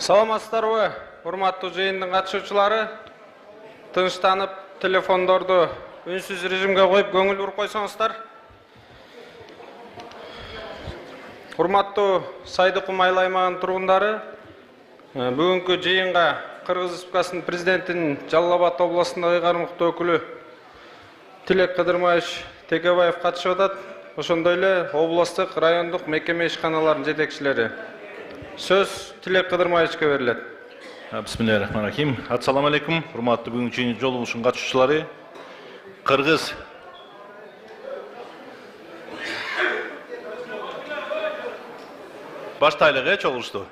Саламатсыздарбы, урматтуу жыйындын катышуучулары. Тынчтанып, телефондорду үнсүз режимге коюп, көңүл буруп койсоңуздар. Урматтуу Сайдыкум айыл аймагынын тургундары, бүгүнкү жыйынга Кыргыз Республикасынын президентинин Жалал Абад областындагы кармыктуу өкүлү Тилек Кыдырмаевич Текебаев катышып атат. Ошондой эле областтык, райондук мекеме ишканаларынын жетекчилери. Сөз Тилек Кыдырмаевичке берилет. Бисмиллахиррахманиррахим. Ассаламу алейкум, урматтуу бүгүнкү жолугушууга катышуучулары. Кыргыз баштайлыгы чогулушту.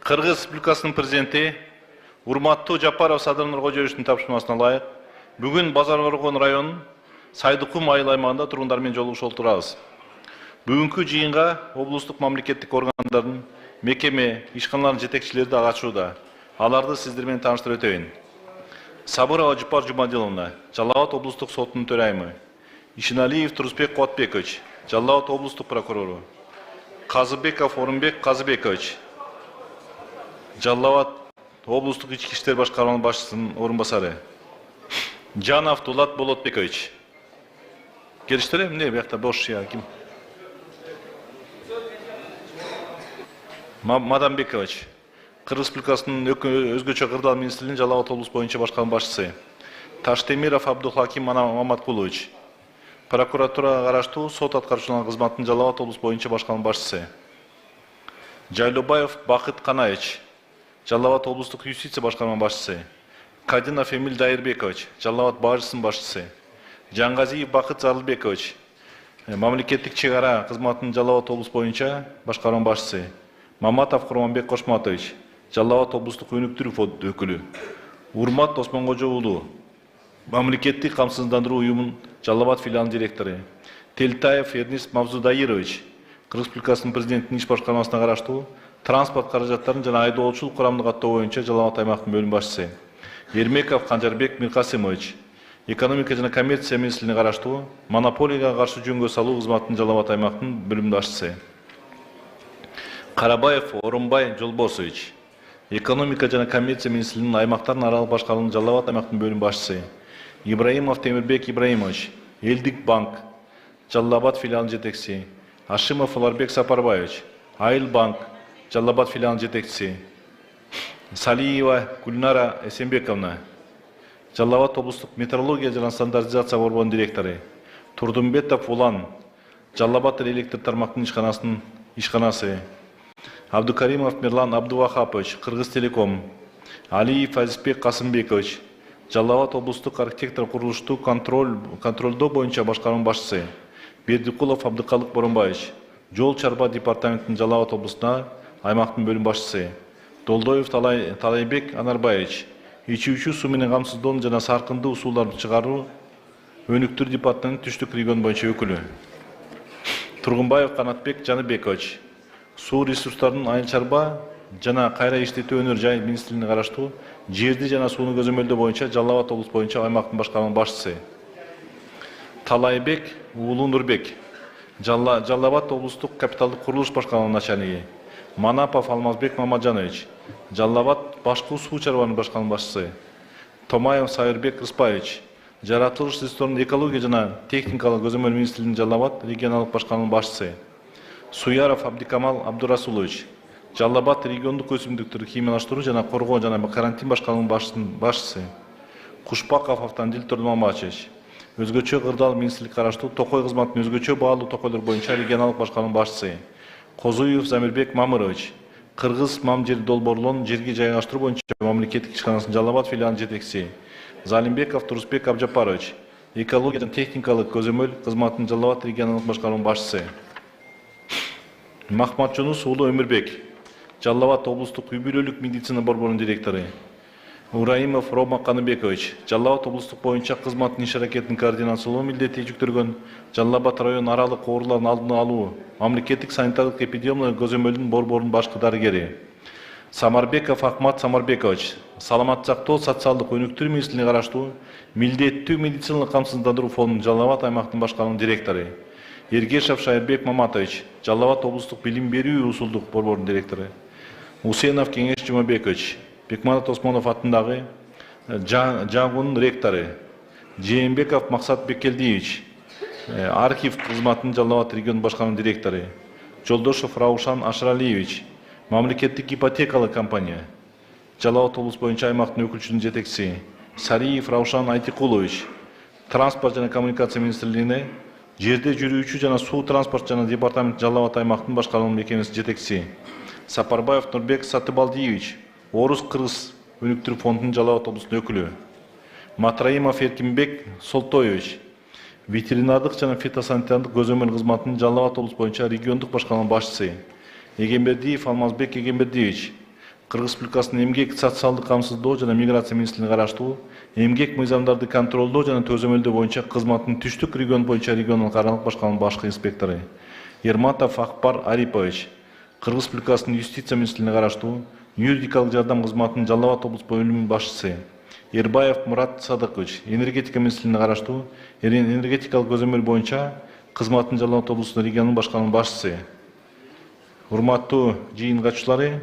Кыргыз Республикасынын президенти урматтуу Жапаров Садыр Нуркожоевичтин тапшырмасына ылайык бүгүн Базар Коргон районунун Сайдыкум айыл аймагында тургундар менен жолугушуп отурабыз. Бүгүнкү жыйынга облустук мамлекеттик органдардын, мекеме, ишканалардын жетекчилери да катышууда. Аларды сиздер менен тааныштырып өтөйүн. Сабырова Жупар Жумадиловна, Жалал Абад облустук сотунун төрайымы. Ишиналиев Турусбек Куатбекович, Жалал Абад облустук прокурору. Казыбеков Орунбек Казыбекович, Жалал Абад облустук ички иштер башкарманын башчысынын орун басары. Жанов Дулат Болотбекович. Келиштире, эмне биякта бош я ким? Мадамбекович, Кыргыз Республикасынын өзгөчө кырдаал министрлигинин Жалал Абад облусу боюнча башкарма башчысы. Таштемиров Абдухаким Маматкулович, прокуратурага караштуу сот аткаруучуларынын кызматынын Жалал Абад облусу боюнча башкарма башчысы. Жайлобаев Бакыт Канаевич, Жалал Абад облустук юстиция башкарма башчысы. Кадинов Эмиль Дайырбекович, Жалал Абад бажысынын башчысы. Жангазиев Бакыт Зарлыбекович, мамлекеттик чек ара кызматынын Жалал Абад облусу боюнча башкарма башчысы. Маматов Курманбек Кошматович, Жалал Абад облустук өнүктүрүү фонд өкүлү. Урмат Осмонгожо уулу, мамлекеттик камсыздандыруу уюмунун Жалал Абад филиалынын директору. Телтаев Эрнист Мавзудаирович, Кыргыз Республикасынын президентинин иш башкармасына караштуу транспорт каражаттарын жана айдоочулук курамды каттоо боюнча Жалал Абад аймактын бөлүм башчысы. Ермеков Канжарбек Миркасимович, экономика жана коммерция министрлигине караштуу монополияга каршы жөнгө салуу кызматынын Жалал Абад аймактын бөлүм башчысы. Карабаев Орунбай Жолбосович, экономика жана коммерция министрлигинин аймактардын аралык башкаруунун Жалал Абад аймактын бөлүм башчысы. Ибраимов Темирбек Ибраимович, Элдик банк, Жалал Абад филиалынын жетекчиси. Ашимов Уларбек Сапарбаевич, Айыл банк, Жалал Абад филиалынын жетекчиси. Салиева Гүлнара Эсенбековна, Жалал Абад облустук метрология жана стандартизация борборунун директору. Турдумбетов Улан, Жалал Абад электр тармактын ишканасы. Абдукаримов Мирлан Абдувахапович, Кыргыз Телеком. Алиев Азизбек Касымбекович, Жалал Абад облустук архитектор курулуштуу контролдоо боюнча башкарманын башчысы. Бердикулов Абдыкалык Боронбаевич, жол чарба департаментинин Жалал Абад облусуна аймактын бөлүм башчысы. Долдоев Талайбек Анарбаевич, ичүүчү суу менен камсыздоо жана саркындуу сууларды чыгаруу өнүктүрүү департаментинин түштүк регион боюнча өкүлү. Тургунбаев Канатбек Жаныбекович, суу ресурстарынын айыл чарба жана кайра иштетүү өнөр жай министрлигине караштуу жерди жана сууну көзөмөлдөө боюнча Жалал Абад облусу боюнча аймактын башкарманын башчысы. Талайбек Уулу Нурбек, Жалал Абад облустук капиталдык курулуш башкарманын начальниги. Манапов Алмазбек Мамаджанович, Жалал Абад башкы суу чарбанын башкарманын башчысы. Томаев Сайырбек Рыспаевич, жаратылыш ресурстарынын экология жана техникалык көзөмөл министрлигинин Жалал Абад регионалдык башкарманын башчысы. Суяров Абдикамал Абдурасулович, Жалал Абад региондук өсүмдүктөрдү химиялаштыруу жана коргоо жана карантин башкарманын башчысы. Кушпаков Автандил Турдумамбатович, өзгөчө кырдаал министрлик караштуу токой кызматынын өзгөчө баалуу токойлор боюнча регионалдык башкарманын башчысы. Козуев Замирбек Мамырович, Кыргыз мам жер долбоорлорун жерге жайгаштыруу боюнча мамлекеттик ишканасынын Жалал Абад филиалынын жетекчиси. Залимбеков Турусбек Абжапарович, экология жана техникалык көзөмөл кызматынын Жалал Абад регионалдык башкарманын башчысы. Махматжунус Уулу Өмүрбек, Жалал Абад облустук үй бүлөлүк медицина борборунун директору. Ураимов Рома Каныбекович, Жалал Абад облустук боюнча кызматтын иш аракетин координациялоо милдети жүктөлгөн Жалал Абад район аралык оорулардын алдын алуу мамлекеттик санитардык эпидемиялык көзөмөлдүн борборунун башкы дарыгери. Самарбеков Ахмат Самарбекович, саламат сактоо социалдык өнүктүрүү министрлигине караштуу милдеттүү медициналык камсыздандыруу фондунун Жалал Абад аймактын башкарманын директору. Ергешев Шайырбек Маматович, Жалал Абад облустук билим берүү усулдук борборунун директору. Усенов Кеңеш Жумабекович, Бекманат Осмонов атындагы Жангунун ректору, Жээнбеков Максат Бекелдиевич, архив кызматынын Жалал Абад регион башкарманын директору, Жолдошев Раушан Ашралиевич, мамлекеттик ипотекалык компания, Жалал Абад облус боюнча аймактын өкүлчүсүнүн жетекчиси, Сариев Раушан Айтикулович, Транспорт жана коммуникация министрлигине жерде жүрүүчү жана суу транспорт жана департамент Жалал Абад аймактын башкарма мекемесинин жетекчиси, Сапарбаев Нурбек Сатыбалдиевич, Орус-Кыргыз өнүктүрүү фондунун Жалал Абад облусунун өкүлү, Матраимов Эркинбек Солтоевич, ветеринардык жана фитосанитардык көзөмөл кызматынын Жалал Абад облус боюнча региондук башкарма башчысы, Эгембердиев Алмазбек Эгембердиевич, Кыргыз Республикасынын эмгек социалдык камсыздоо жана миграция министрлигине караштуу эмгек мыйзамдарды контролдоо жана төзөмөлдөө боюнча кызматтын түштүк регион боюнча региондук аралык башкарманын башкы инспектору, Ерматов Акбар Арипович, Кыргыз Республикасынын юстиция министрлигине караштуу юридикалык жардам кызматынын Жалал Абад облус бөлүмүнүн башчысы, Эрбаев Мурат Садыкович, энергетика министрлигине караштуу энергетикалык көзөмөл боюнча кызматтын Жалал Абад облусунун региондук башкарманын башчысы. Урматтуу жыйын катчылары,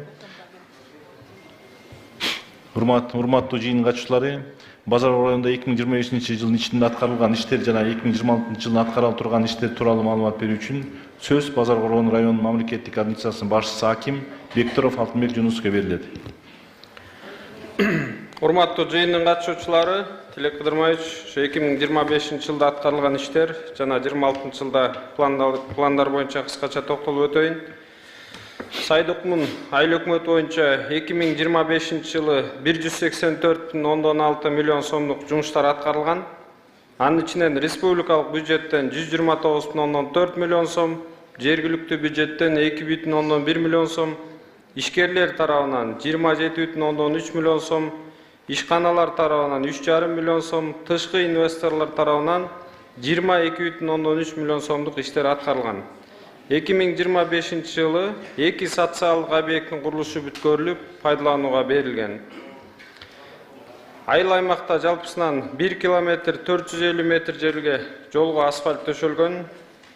Базар районунда 2025 жылдын ичинде аткарылган иштер жана 2026 жылда аткарыла турган иштер тууралуу маалымат берүү үчүн сөз Базар районунун мамлекеттик администрациясынын башчысы аким Бектуров Алтынбек Жунусовго берилет. Урматтуу жыйындын катышуучулары, Тилек Кыдырмаевич, 2025 жылда аткарылган иштер жана 26 жылда пландар боюнча кыскача токтолуп өтөйүн. Сайдыкмун айыл өкмөтү боюнча 2025 жылы 184,6 миллион сомдук жумуштар аткарылган. Анын ичинен республикалык бюджеттен 129,4 миллион сом, жергиликтүү бюджеттен 2,1 миллион сом, ишкерлер тарабынан 27,3 миллион сом, ишканалар тарабынан 3,5 миллион сом, тышкы инвесторлор тарабынан 22,3 миллион сомдук иштер аткарылган. 2025 жылы 2 социалдык объекттин курулушу бүткөрүлүп, пайдаланууга берилген. Айыл аймакта жалпысынан 1 километр 450 метр жерге жолго асфальт төшөлгөн.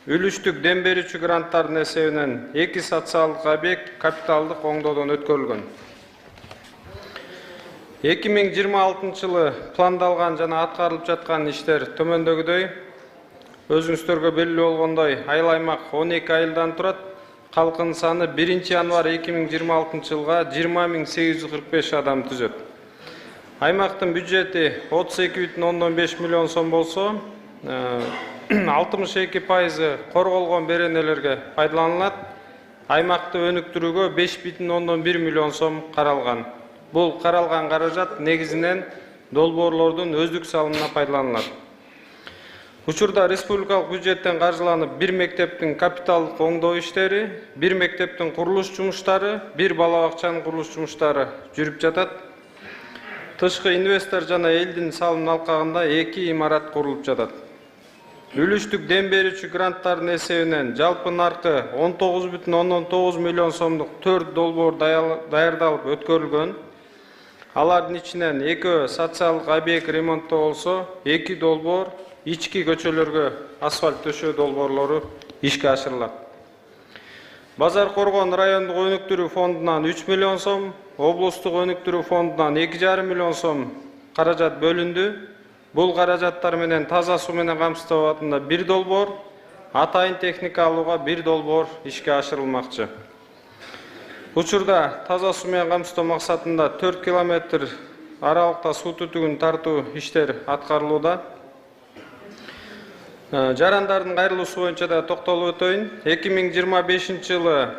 Үлүштүк дем берүүчү гранттардын эсебинен 2 социалдык объект капиталдык оңдоодон өткөрүлгөн. 2026 жылы пландалган жана аткарылып жаткан иштер төмөндөгүдөй. Өзүңүздөргө белгилүү болгондой, айыл аймак 12 айылдан турат. Калкынын саны 1 январь 2026 жылга 20,845 адам түзөт. Аймактын бюджети 32,5 миллион сом болсо, 62% корголгон беренелерге пайдаланылат. Аймакты өнүктүрүүгө 5,1 миллион сом каралган. Бул каралган каражат негизинен долбоорлордун өздүк салымына пайдаланылат. Учурда республикалык бюджеттен каржыланып, бир мектептин капиталдык оңдоо иштери, бир мектептин курулуш жумуштары, бир бала бакчанын курулуш жумуштары жүрүп жатат. Тышкы инвестор жана элдин салымын алкагында 2 имарат курулуп жатат. Үлүштүк дем берүүчү гранттардын эсебинен жалпы наркы 19,9 миллион сомдук 4 долбоор даярдалып өткөрүлгөн. Алардын ичинен 2 социалдык объект ремонттоо болсо, 2 долбоор ички көчөлөргө асфальт төшөө долбоорлору ишке ашырылат. Базар Коргон райондук өнүктүрүү фондунан 3 миллион сом, облустук өнүктүрүү фондунан 2,5 миллион сом каражат бөлүндү. Бул каражаттар менен таза суу менен камсыздоо абатында 1 долбоор, атайын техника алууга 1 долбоор ишке ашырылмакчы. Учурда таза суу менен камсыздоо максатында 4 километр аралыкта суу түтүгүн тартуу иштер аткарылууда. Жарандардын кайрылуусу боюнча да токтолуп өтөйүн. 2025 жылы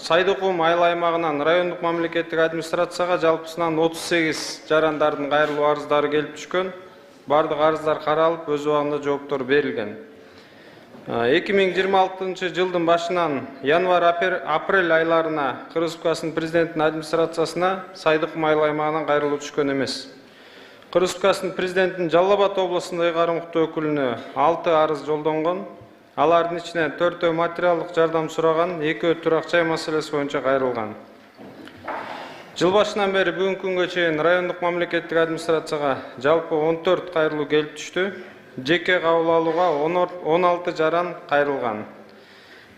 Сайдыкум айыл аймагынан райондук мамлекеттик администрацияга жалпысынан 38 жарандардын кайрылуу арыздары келип түшкөн. Бардык арыздар каралып, өз убагында жооптор берилген. 2026 жылдын башынан январь-апрель айларына Кыргыз Республикасынын президентинин администрациясына Сайдыкум айыл аймагынан кайрылуу түшкөн эмес. Кыргыз Республикасынын президентинин Жалал Абад облусунда ыйгарым уктуу өкүлүнө 6 арыз жолдонгон. Алардын ичинен 4 материалдык жардам сураган, 2 турак жай маселеси боюнча кайрылган. Жыл башынан бери бүгүнкү күнгө чейин райондук мамлекеттик администрацияга жалпы 14 кайрылуу келип түштү. Жеке кабыл алууга 16 жаран кайрылган.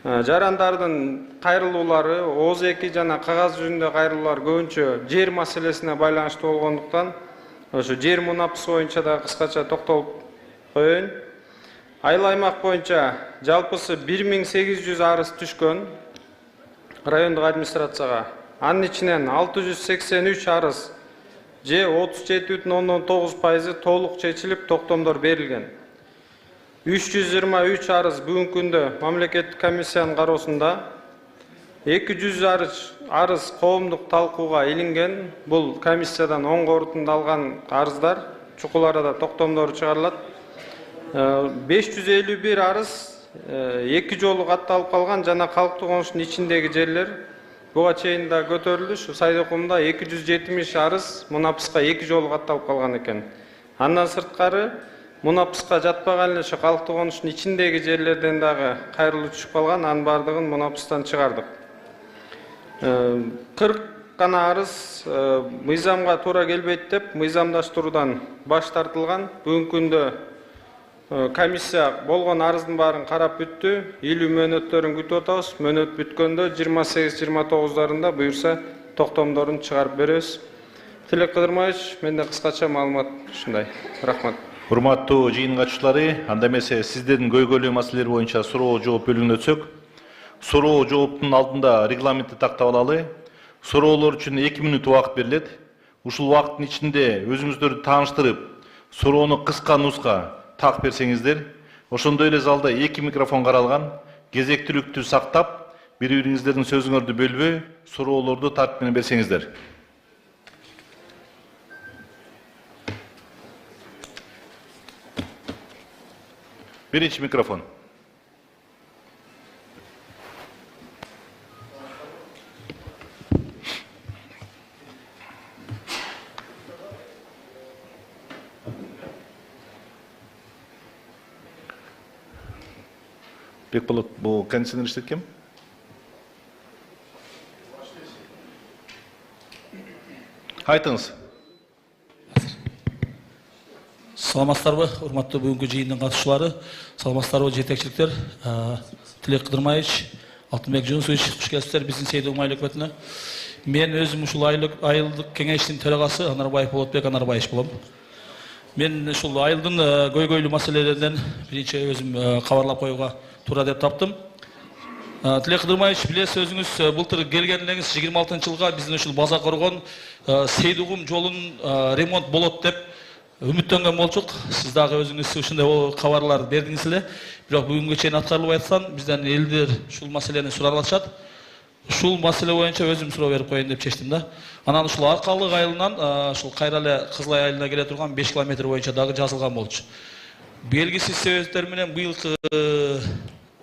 жарандардын кайрылуулары, ОЗ2 жана кагаз жүзүндө кайрылуулар көбүнчө жер маселесине байланыштуу болгондуктан ошо жер мунапысы боюнча да кыскача токтолуп коеюн. Айыл аймак боюнча жалпысы 1800 арыз түшкөн райондук администрацияга. Анын ичинен 683 арыз же 37,9% толук чечилип токтомдор берилген. 323 арыз бүгүнкү күндө мамлекеттик комиссиянын кароосунда, 200 арыз коомдук талкууга илинген. Бул комиссиядан оң корутундалган арыздар, чукул арада токтомдору чыгарылат. 551 арыз 2 жолу катталып калган жана калктык конуштун ичиндеги жерлер буга чейин да көтөрүлдү. Сайдыкумда 270 арыз мунапыска 2 жолу катталып калган экен. Андан сырткары мунапыска жатпаган эле ошо калктык конуштун ичиндеги жерлерден дагы кайрылуу түшүп калган, анын бардыгын мунапыстан чыгардык. 40 гана арыз мыйзамга туура келбейт деп мыйзамдаштыруудан баш тартылган. Бүгүнкү күндө комиссия болгон арыздын баарын карап бүттү. Илүү мөөнөттөрүн күтүп атабыз. Мөөнөт бүткөндө 28-29дарында буюрса токтомдорун чыгарып беребиз. Тилек Кыдырмаевич, менде кыскача маалымат ушундай. Рахмат. Урматтуу жыйын катчылары, анда эмесе сиздердин көйгөйлүү маселелер боюнча суроо жооп бөлүгүнө өтсөк, суроо жооптун алдында регламентти тактап алалы. Суроолор үчүн 2 минут убакыт берилет. Ушул убакыттын ичинде өзүңүздөрдү тааныштырып, суроону кыска нуска так берсеңиздер, ошондой эле залда 2 микрофон каралган, кезектүүлүктү сактап, бири-бириңиздердин сөзүңөрдү бөлбөй, суроолорду тартип менен берсеңиздер. Биринчи микрофон. Бекболот, бул кондиционер иштеп кем? Айтыңыз. Саламатсыздарбы, урматтуу бүгүнкү жыйындын катышуулары, саламатсыздарбы жетекчиликтер, Тилек Кыдырмаевич, Алтынбек Жунусович, куш келипсиздер биздин Сейдугум айыл өкмөтүнө. Мен өзүм ушул айылдык кеңештин төрагасы Анарбаев Болотбек Анарбаевич болом. Мен ушул айылдын көйгөйлүү маселелеринен биринчи өзүм кабарлап коюуга туура деп таптым. Тилек Кыдырмаевич, билесиз өзүңүз былтыр келген элеңиз 26-жылга биздин ушул база коргон Сейдугум жолун ремонт болот деп үмүттөнгөн болчук. Сиз дагы өзүңүз ушундай кабарлар бердиңиз эле. Бирок бүгүнгө чейин аткарылбай аткан, бизден элдер ушул маселени сурап атышат. Ушул маселе боюнча өзүм суроо берип коеюн деп чечтим да. Анан ушул Аркалык айылынан ушул кайра эле Кызылай айылына келе турган 5 километр боюнча дагы жазылган болчу. Белгисиз себептер менен быйылкы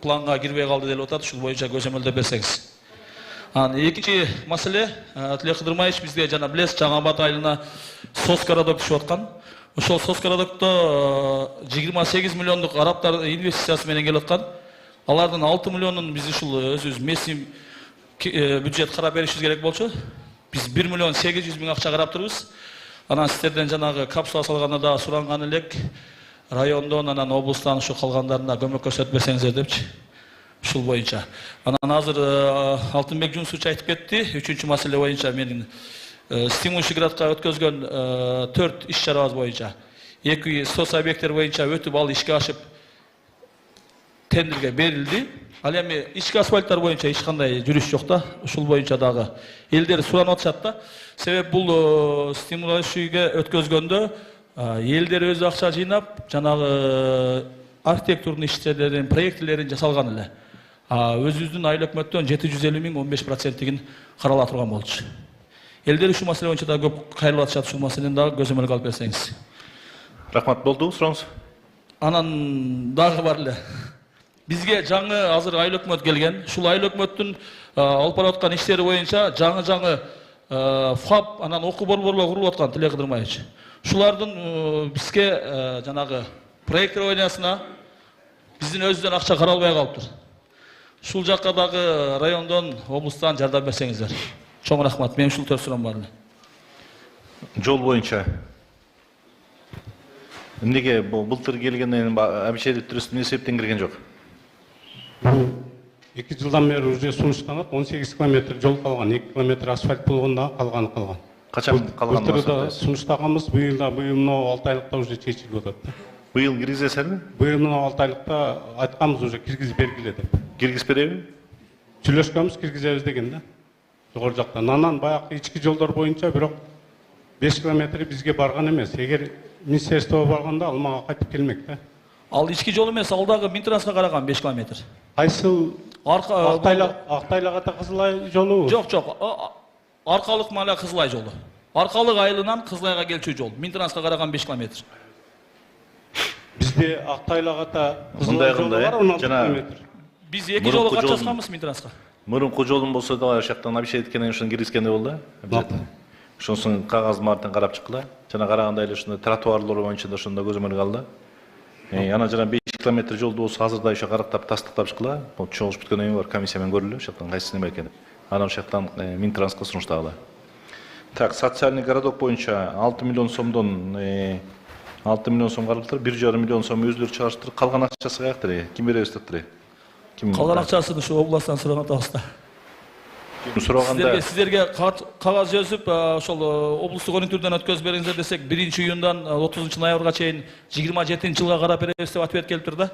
планга кирбей калды деп атат. Ушул боюнча көзөмөлдөп берсеңиз. Анан экинчи маселе, Тилек Кыдырмаевич, бизде жана билесиз, Жаңы Абад айылына Соскородок түшүп аткан. Ошол Соскородокто 28 миллиондук арабтар инвестициясы менен келип аткан. Алардын 6 миллионун биз ушул өзүбүз местный бюджет карап беришибиз керек болчу. Биз 1 миллион 800 миң акча карап турбуз. Анан сиздерден жанагы капсула салганда да суранган элек, райондон анан облустан ушу калгандарына көмөк көрсөтүп берсеңиздер депчи. Ушул боюнча. Анан азыр Алтынбек Жунусович айтып кетти. Үчүнчү маселе боюнча менин Стимул Шиградка өткөзгөн 4 иш чарабыз боюнча 2 сос объекттер боюнча өтүп ал ишке ашып тендерге берилди. Ал эми ички асфальттар боюнча эч кандай жүрүш жок да. Ушул боюнча дагы элдер суранып атышат да. Себеп бул стимул ишиге өткөзгөндө элдер өзү акча жыйнап, жанагы архитектурдун ишчилердин проектилерин жасалган эле. Өзүбүздүн айыл өкмөттөн 750 миң 15%-ин карала турган болчу. Элдер ушул маселе боюнча да көп кайрылып атышат, ушул маселени дагы көзөмөлгө алып берсеңиз. Рахмат, болду, сураңыз. Анан дагы бар эле. Бизге жаңы азыр айыл өкмөт келген. Ушул айыл өкмөттүн алып бара аткан иштери боюнча жаңы ФАП анан окуу борборлор курулуп аткан, Тилек Кыдырмаевич. Ушулардын бизге жанагы проектированиясына биздин өзүбүздөн акча каралбай калыптыр. Ушул жакка дагы райондон, облустан жардам берсеңиздер. Чоң рахмат. Мен ушул 4 суроом бар эле. Жол боюнча. Эмнеге былтыр келгенден абишери түрүстүн эсептен кирген жок? 2 жылдан бeri уже сунуштанат, 18 километр жол калган, 2 километр асфальт болгондо калганы калган. Качан калган Былтыр да болсо? сунуштаганбыз, быйыл мына 6 айлыкта уже чечилип атат. Быйыл киргизесизби? Быйыл мына 6 айлыкта айтканбыз уже киргизип бергиле деп. Киргизип береби? Сүйлөшкөнбүз киргизебиз деген да. Жогору жактан. Анан баягы ички жолдор боюнча бирок 5 километр бизге барган эмес. Эгер министерствого барганда ал мага кайтып келмек да. Ал ички жол эмес, алдагы Минтрансқа караган 5 километр. Кайсыл Арка Актайлага Кызылай жолу? Жок, Аркалык мала Кызылай жолу. Аркалык айылынан Кызылайга келчү жол. Минтрансқа караган 5 километр. Бизде Актайлага Кызылай жолу бар 16 километр. Биз эки жолу катышканбыз Минтрансқа. Мурунку жолун болсо да ошол жактан обещать эткенден ошону киргизгенде болду. Обязательно. Ошонусун кагазын баарын карап чыккыла. Жана карагандай эле ушундай тротуарлар боюнча да ошондо көзөмөл калды. Ана жана 5 километр жолду болсо азырда ошо карактап тастыктап чыккыла. Бул чогулуп бүткөндөн кийин бар комиссия менен көрүлү, ошол жактан кайсы неме экен. Анан ошол жактан Минтрансқа сунуштагыла. Так, социальный городок боюнча 6 миллион сомдон 6 миллион сом каралыптыр, 1,5 миллион сом өзүлөрү чыгарыштыр. Калган акчасы каяктыр? Ким беребиз дептир? Калган акчасын ушу областтан сураган атабыз да. Сураганда Сіздерге кагаз жазып, ошол облустук өнүктүрүүдөн өткөзүп бериңиздер десек, 1-июндан 30 ноябрга чейин 27-жылга карап беребиз деп ответ келиптир да.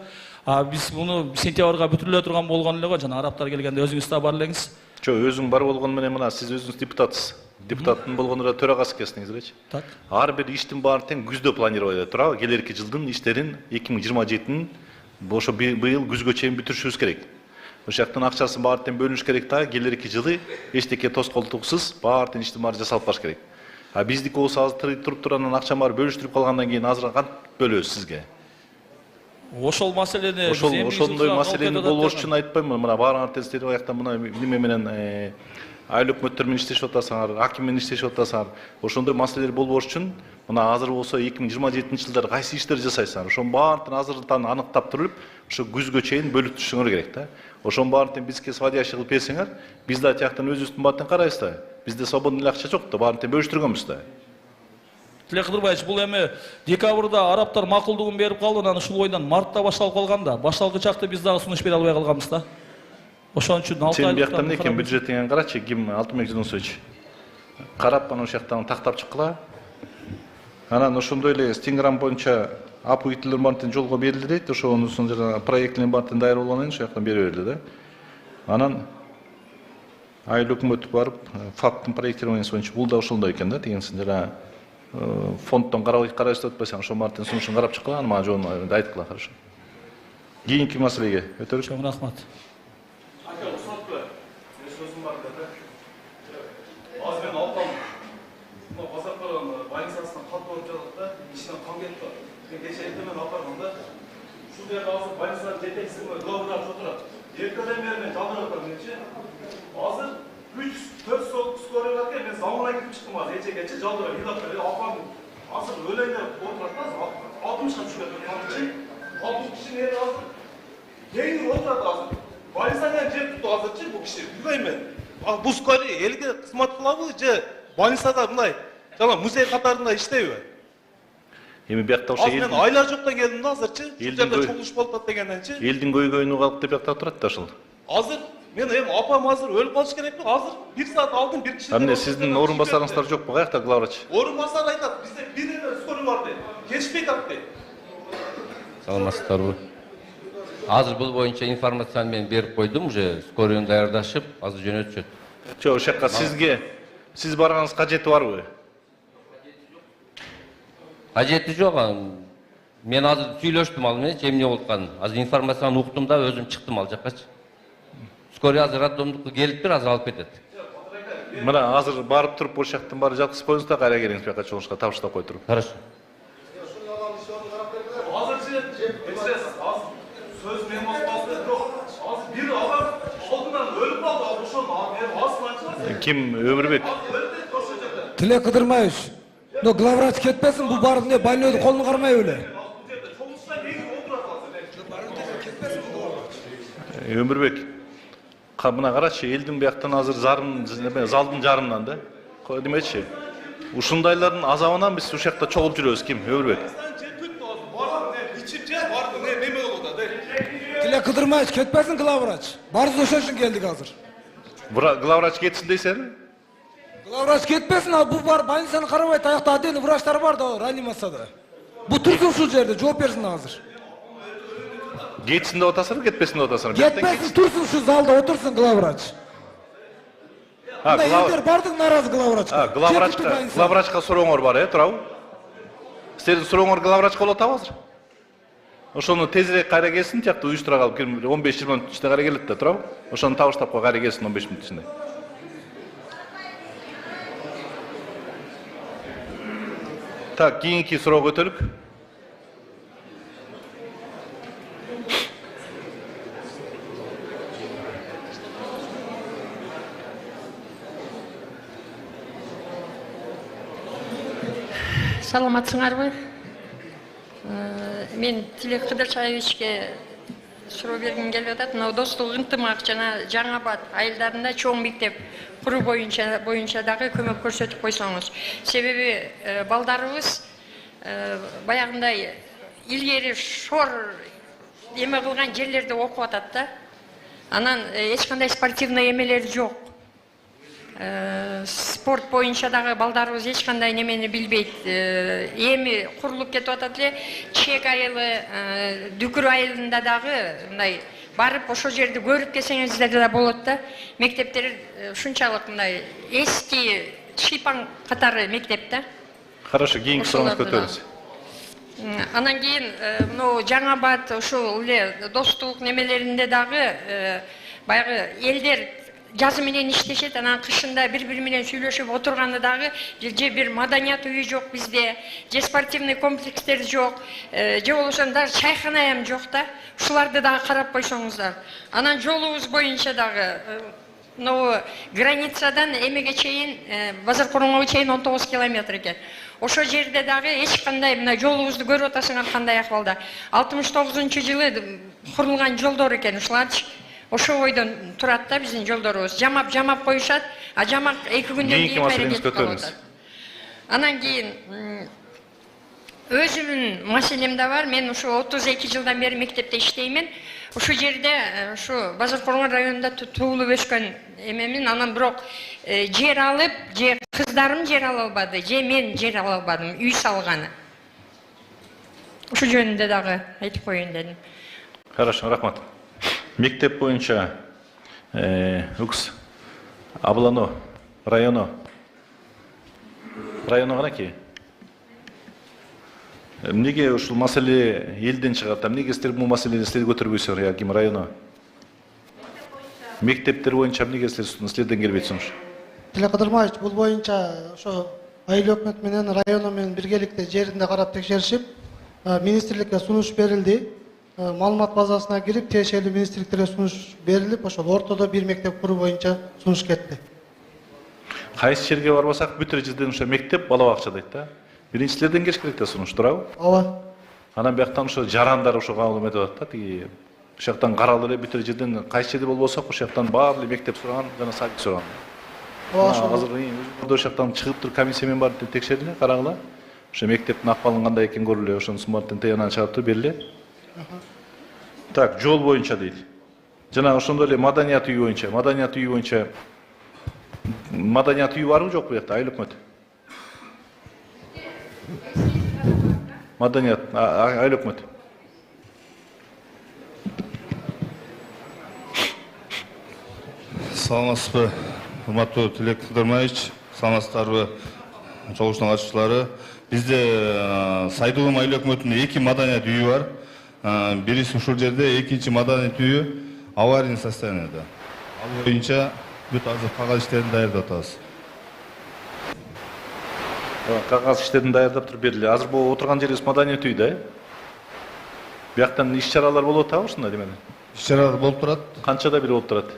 Биз муну сентябрга бүтүрүлө турган болгон эле го, жана арабтар келгенде өзүңүз да бар элеңиз. Жок, өзүң бар болгону менен мына сиз өзүңүз депутатсыз. Депутаттын болгондо төрагасы экенсиңиз. Так. Ар бир иштин баарын тең күздө планировать этип турабы? Келерки жылдын иштерин 2027-н ошо быйыл күзгө чейин бүтүрүшүбүз керек. Ошол жактан акчасын баарын тең бөлүнүш керек да, келерки жылы эчтеке тоскоолтуксуз баарын тең иштин баары жасалып баш керек. Биздики болсо азыр туруп туруп акчаны баары бөлүштүрүп калгандан кийин азыр кантип бөлөбүз сизге? Ошол маселени ошондой маселени болбош үчүн айтпаймынбы? Мына баарыңар тезтер аяктан мына неме менен айыл өкмөттөр менен иштешип атасыңар, аким менен иштешип атасыңар. Ошондой маселелер болбош үчүн мына азыр болсо 2027-жылдары кайсы иштер жасайсыңар? Ошонун баарын азырдан аныктап туруп, ошо күзгө чейин бөлүп түшүңөр керек да. Ошонун баарын тең бизге сводящий кылып берсеңер, биз да тияктан өзүбүздүн баарын тең карайбыз да. Бизде свободный эле акча жок да, баарын тең бөлүштүргөнбүз да. Тилек Кыдырбаевич, бул эми декабрда арабтар макулдугун берип калды, анан ушул ойдан мартта башталып калган да. Башталгы чакта биз дагы сунуш бере албай калганбыз да. Ошон үчүн 6 Сен бияктан эмне экен бюджетиңен карачы, ким Алтынбек Жунусович. Карап анан ошол жактан тактап чыккыла. Анан ошондой эле Стинграм боюнча апуитлер баарын тең жолго берилди дейт, ошонусун жана проекттин баарын тең даяр болгондон кийин ошол жактан бере берди да. Анан айыл өкмөтү барып, факттын проектированиясы боюнча бул да ошондой экен да, дегенсин жана фонддон карайбыз деп атпайсың, ошол баарын тең сунушун карап чыккыла, анан мага жообун айткыла, хорошо. Кийинки маселеге өтөлүк. Чоң рахмат. Бул скорый элге кызмат кылабы же больницада мындай жана музей катарында иштейби? Эми биякта ошо мен айлар жокто келдим да азырчы. Бул жерде элдин чогулуш болуп атат дегенденчи. элдин көйгөйүнү калып деп биякта турат да ошол. Азыр мен эми апам азыр өлүп калыш керекпи? Азыр 1 саат алдын бир киши. Эмне сиздин орун басарыңыздар жокпу каякта главврач? Орун басар айтат, бизде бир эле скорый бар дейт. Кетишпей атат дейт. Саламатсыздарбы? Азыр бул боюнча информацияны мен берип койдум, уже скорыйын даярдашып, азыр жөнөтүшөт. Жок, ошол жакка сиз барганыңыз кажети барбы? Кажети жок. Мен азыр сүйлөштүм ал менен, эмне болуп атканын. Азыр информацияны уктум да өзүм чыктым ал жаккачы. Скорый азыр роддомдукка келиптир, азыр алып кетет. Мына азыр барып туруп ошол жактан баары жаткызып коюңуз да кайра келиңиз бияка чогулушка табыштап кой туруп. Хорошо. Söz memosu yok. Az bir adam olduğundan ölüp kaldı. Ошону Ким Өмүрбек? Тилек Кыдырбаевич, но главврач кетпесин, бул баары эмне больнойдун колун кармай эле. Өмүрбек. Мына карачы, элдин бияктан азыр залдын жарымынан да. Демечи, ушундайлардын азабынан биз ушул жакта чогулуп жүрөбүз. Ким Өмүрбек? Тилек Тилек Кыдырмаевич кетпесин главврач. Барыбыз ошон үчүн келдик азыр. Главврач кетсин дейсен? Главврач кетпесин, а бул бар больницаны карабайт, аякта отдельный врачтар бар да реанимацияда. Бул турсун ушул жерде, жооп берсин азыр. Кетсин деп атасың, кетпесин деп атасың. Кетпесин, турсун ушул залда отурсун главврач. Элдер бардык наразы главврачка. Главврачка сурооңор бар, туурабы? Сиздердин сурооңор главврачка болот азыр. Ошону тезирээк кайра келсин, тиякта уюштура калып 15-20 мүнөт ичинде кайра келет да, туурабы? Ошону табыштап кайра келсин 15 мүнөт ичинде. Так, кийинки суроого өтөлүк. Саламатсыңарбы? Мен Тилек Кыдырчаевичке суроо бергим келип атат. Мына достук ынтымак жана Жаңабад айылдарында чоң мектеп куруу боюнча дагы көмөк көрсөтүп койсоңуз. Себеби балдарыбыз баягындай илгери шор эме кылган жерлерде окуп атат да. Анан эч кандай спортивный эмелер жок. Спорт боюнча дагы балдарыбыз эч кандай немени билбейт. Эми курулуп кетип атат эле. Чек айылы, Дүкүр айылында дагы мындай барып ошол жерди көрүп келсеңиздер да болот да. Мектептер ушунчалык мындай эски шипаң катары мектеп да. Хорошо, кийинки сурооңузду көтөрүңүз. Анан кийин мына Жаңабад ушул эле достук немелеринде дагы баягы элдер жазы менен иштешет, анан кышында бири-бири менен сүйлөшүп отурганы дагы же бир маданият үйү жок бизде, же спортивный комплекстер жок, же болбосо дагы чайкана ham жок да. Ушуларды дагы карап койсоңуздар. Анан жолубуз боюнча дагы но границадан эмеге чейин, Базар Коруңго чейин 19 километр экен. Ошо жерде дагы эч кандай мына жолубузду көрүп атасыңар кандай акыбалда. 69-жылы курулган жолдор экен ушуларчы. Ошо бойдон турат да биздин жолдорубуз. Жамап коюшат, а жамак 2 күндөн кийин кайра кетип калат. Анан кийин өзүмдүн маселем да бар. Мен ушу 32 жылдан бери мектепте иштеймин. Ушу жерде, ушу Базар Коруң районунда туулуп өскөн эмемин. Анан бирок жер алып, же кыздарым жер ала албады, же мен жер ала албадым, үй салганы. Ушу жөнүндө дагы айтып коеюн дедим. Хорошо, рахмат. Мектеп боюнча УКС Аблано району канаки? Эмнеге ушул маселе элден чыгат? Эмнеге силер бул маселени силер көтөрбөйсүңөр яки району? Мектептер боюнча эмнеге силерден келбейт сунуш? Тилек Кыдырмаевич, бул боюнча ошо айыл өкмөт менен району менен биргеликте жеринде карап текшеришип, министрликке сунуш берилди. Маалымат базасына кирип, тиешелүү министрликтерге сунуш берилип, ошол ортодо бир мектеп куруу боюнча сунуш кетти. Кайсы жерге барбасак бүт жерден ошо мектеп, бала бакча дейт да. Биринчилерден келиш керек да сунуш, туурабы? Ооба. Анан бияктан ошо жарандар ошо кабыл этип атат да, тиги ошол жактан каралып эле бүт жерден кайсы жерде болбосок ошол жактан баары эле мектеп сураган жана садик сураган. Ооба, ошол. Азыр ошол жактан чыгып туруп комиссия менен барып текшериле, карагыла. Ошо мектептин акыбалын кандай экенин көрүлө, ошонун сумматын тыянан чыгарып туруп бериле. Так, жол боюнча дейт. Жана ошондой эле маданият үйү боюнча. Маданият үйү барбы жокпу бу жакта айыл өкмөт? Маданият айыл өкмөт. Саламатсызбы, урматтуу Тилек Кыдырмаевич, саламатсыздарбы, чогулуштун катчылары. Бизде Сайдуулум айыл өкмөтүнүн 2 маданият үйү бар. Бириси ушул жерде, экинчи маданият үйү аварийный состояниеда. Ал боюнча бүт азыр кагаз иштерин даярдап атабыз. Кагаз иштерин даярдап туруп бериле. Азыр бул отурган жерибиз маданият үй да. Бияктан иш-чаралар болуп атабы ушундай демени? Иш-чаралар болуп турат. Канчада бир болуп турат?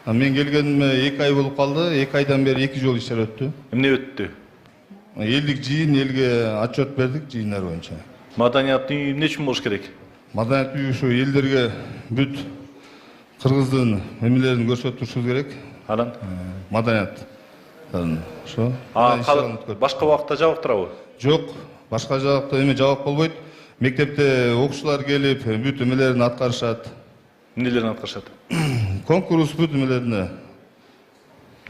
Мен келгениме 2 ай болуп калды. 2 айдан бери 2 жол иш-чара өттү. Эмне өттү? Элдик жыйын, элге отчет бердик жыйындар боюнча. Маданият үй эмне үчүн болуш керек? Маданият үй ушу элдерге бүт кыргыздын эмелерин көрсөтүшүбүз керек. Анан маданият. Ошо. Башка убакытта жабык турабы? Жок, башка жабыкта эме жабык болбойт. Мектепте окуучулар келип, бүт эмелерин аткарышат. Эмнелерин аткарышат? Конкурс бүтүмөлөрүнө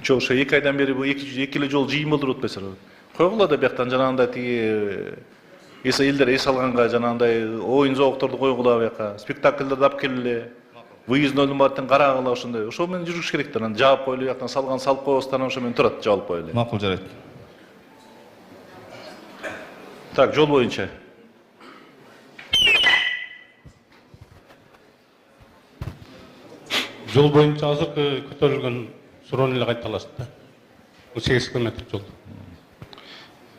Жок, ошо 2 айдан бери бу 2 эле жолу жыйын болдуруп атпайсызбы? Койгула да бияктан жанагындай тиги элдер эс алганга жанагындай оюн зоокторду койгула бияка, спектакльдерди алып келгиле, выездной баарын карагыла ошондой. Ошол менен жүрүш керек да. Анан жаап коелу, бияктан салган салып коебуздан ошо менен турат, жабылып коелу. макул жарайт. Так, жол боюнча. Жол боюнча азыркы көтөрүлгөн суроону эле кайталашты да. 8 километр жол.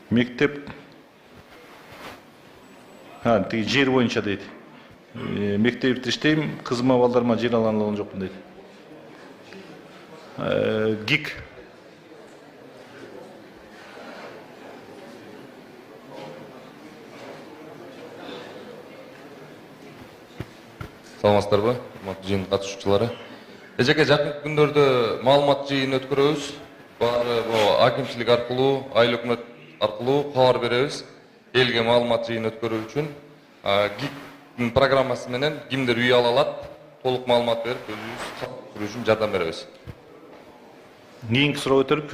Мектеп тиги жер боюнча дейт. Мектепте иштейм, кызыма балдарыма жер ала алган жокмун дейт. ГИК Саламатсыздарбы, урматтуу жыйын катышуучулары. Эжеке жакын күндөрдө маалымат жыйын өткөрөбүз. Баары акимчилик аркылуу, айыл өкмөт аркылуу кабар беребиз. Элге маалымат жыйын өткөрүү үчүн ГИК программасы менен кимдер үй ала алат, толук маалымат берип, өзүбүз катышуу үчүн жардам беребиз. кийинки суроо өтөлүп.